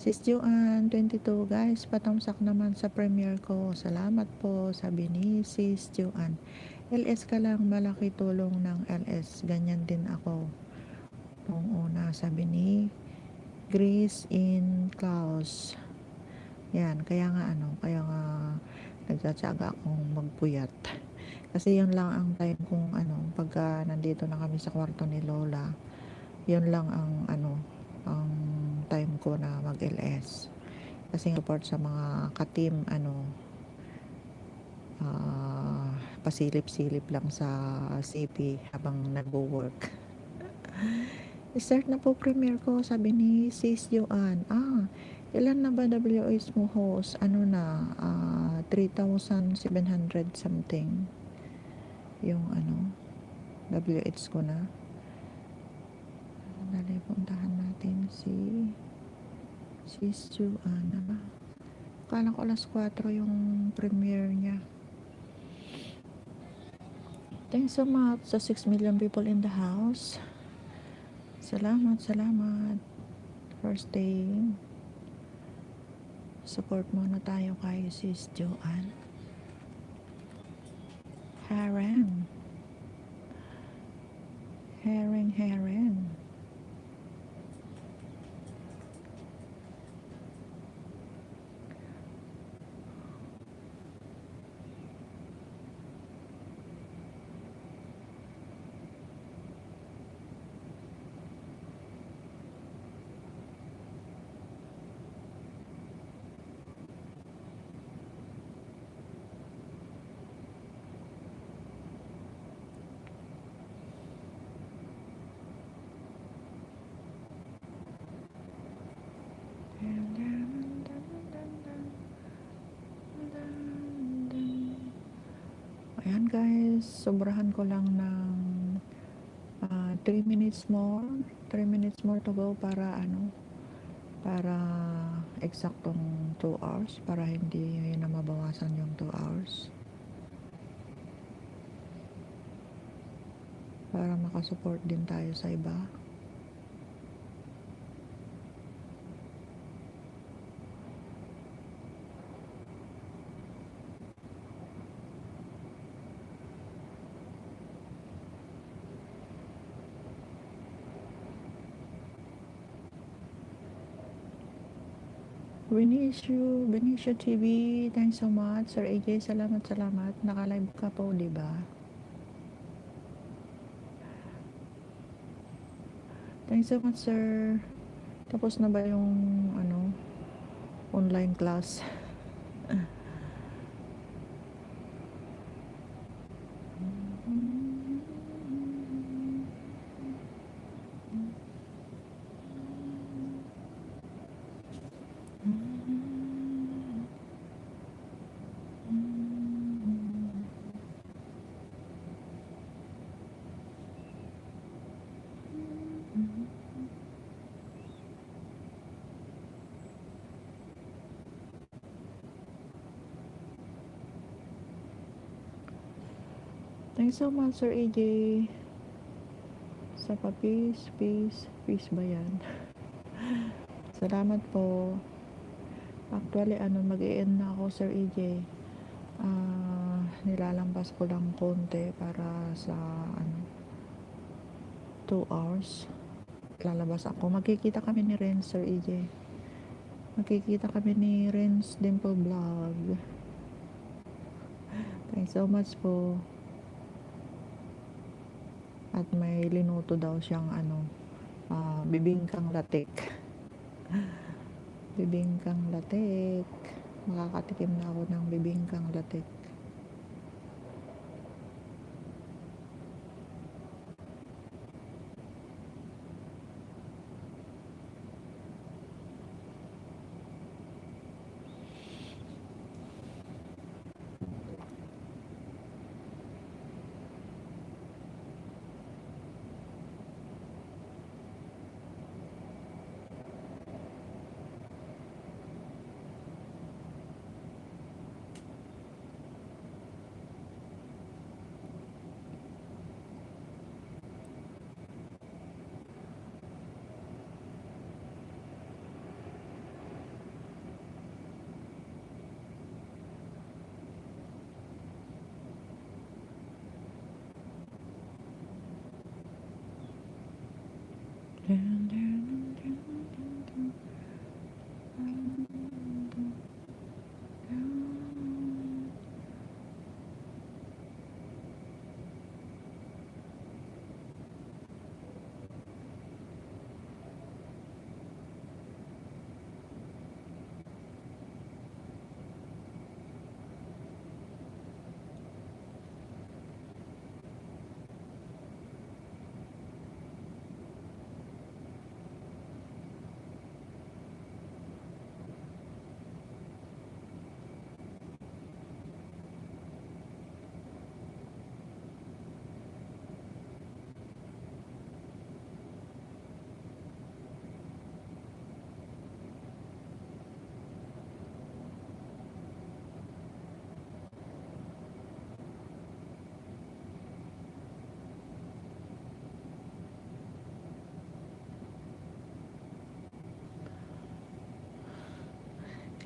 Sis Joanne, 22, guys, patamsak naman sa premiere ko. Salamat po, sabi ni Sis Joanne. LS ka lang, malaki tulong ng LS. Ganyan din ako. Noong una, sabi ni Grace in Klaus. Yan, kaya nga nagtsatsaga akong magpuyat. Kasi yun lang ang time kung pagka nandito na kami sa kwarto ni Lola, yun lang ang time ko na mag-LS. Kasi support sa mga ka-team, pasilip-silip lang sa CP habang nagwo-work. Start na po premiere ko, sabi ni Sis Joanne. Ilan na ba WH mo host? 3,700 something. Yung WH ko na. Dali, puntahan natin si Sis Joanne. Kala ko alas 4 yung premiere niya. Thanks so much sa 6 million people in the house. Salamat for staying. Support muna tayo kay Sis Joanne. Herring. Ayan guys, sobrahan ko lang ng 3 minutes more to go para eksaktong 2 hours, para hindi na mabawasan yung 2 hours, para makasupport din tayo sa iba. Benicio TV, thanks so much. Sir AJ, salamat. Naka-live ka po, diba? Thanks so much, sir. Tapos na ba yung online class? Thanks so much, Sir AJ. Sa peace ba yan? Salamat po. Actually, mag-i-end na ako, Sir AJ. Nilalampas ko lang konti para sa 2 hours. Lalabas ako. Magkikita kami ni Renz, Sir AJ. Magkikita kami ni Renz Dimple Vlog. Thanks so much po. At may linuto daw siyang bibingkang latik. Bibingkang latik. Makakatikim na ako ng bibingkang latik.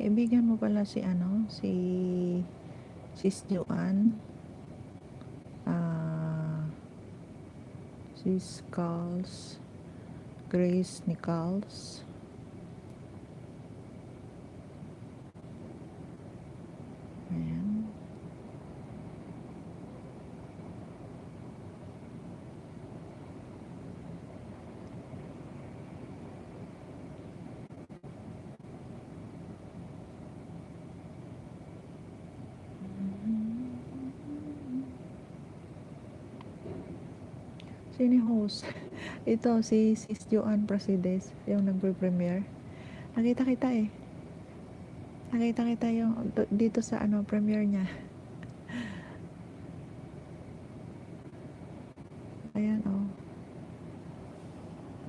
Kaibigan mo pala si Sis Joanne, Sis Calls, Grace Nichols. Ayan. Sino yung host? Ito, si Sis Joanne Prasides, yung nagpre-premiere. Nakita kita eh. Nakita kita yung dito sa premiere niya. Ayan oh.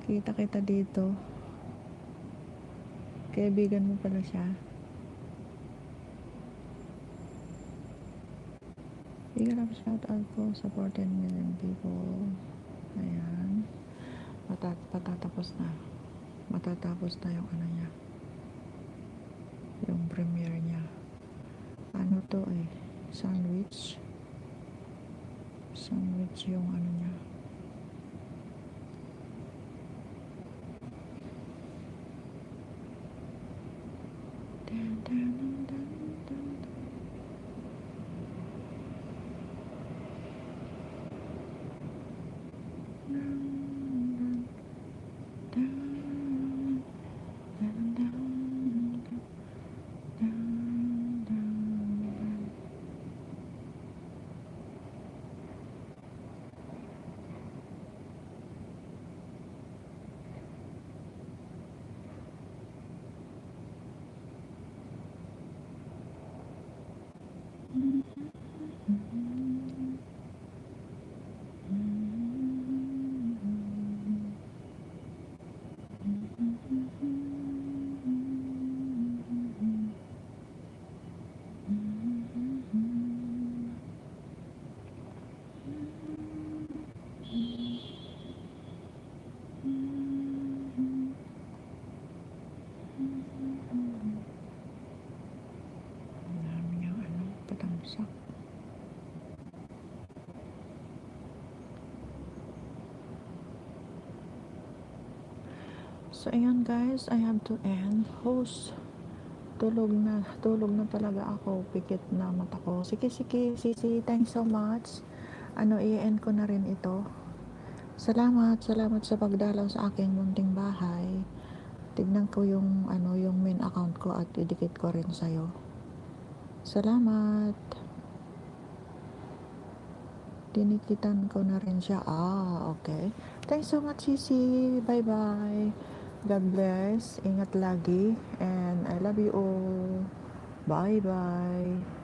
Kita kita dito. Kaibigan mo pala siya. Bigyan lang shout out po sa 14 million people. Ayan. Patatapos na. Matatapos na yung niya. Yung premiere niya. Ano to eh? Sandwich. Sandwich yung niya. Dun, dun, dun, dun, dun. Patamsak. So ayan guys, I have to end. Host, tulog na talaga ako. Pikit na mata ko. Sige, Sisi, thanks so much. I-end ko na rin ito. Salamat sa pagdalaw sa aking munting bahay. Tignan ko yung main account ko at idikit ko rin sa'yo. Salamat. Dinikitan ko na rin siya. Okay. Thanks so much, Sisi. Bye-bye. God bless. Ingat lagi. And I love you all. Bye-bye.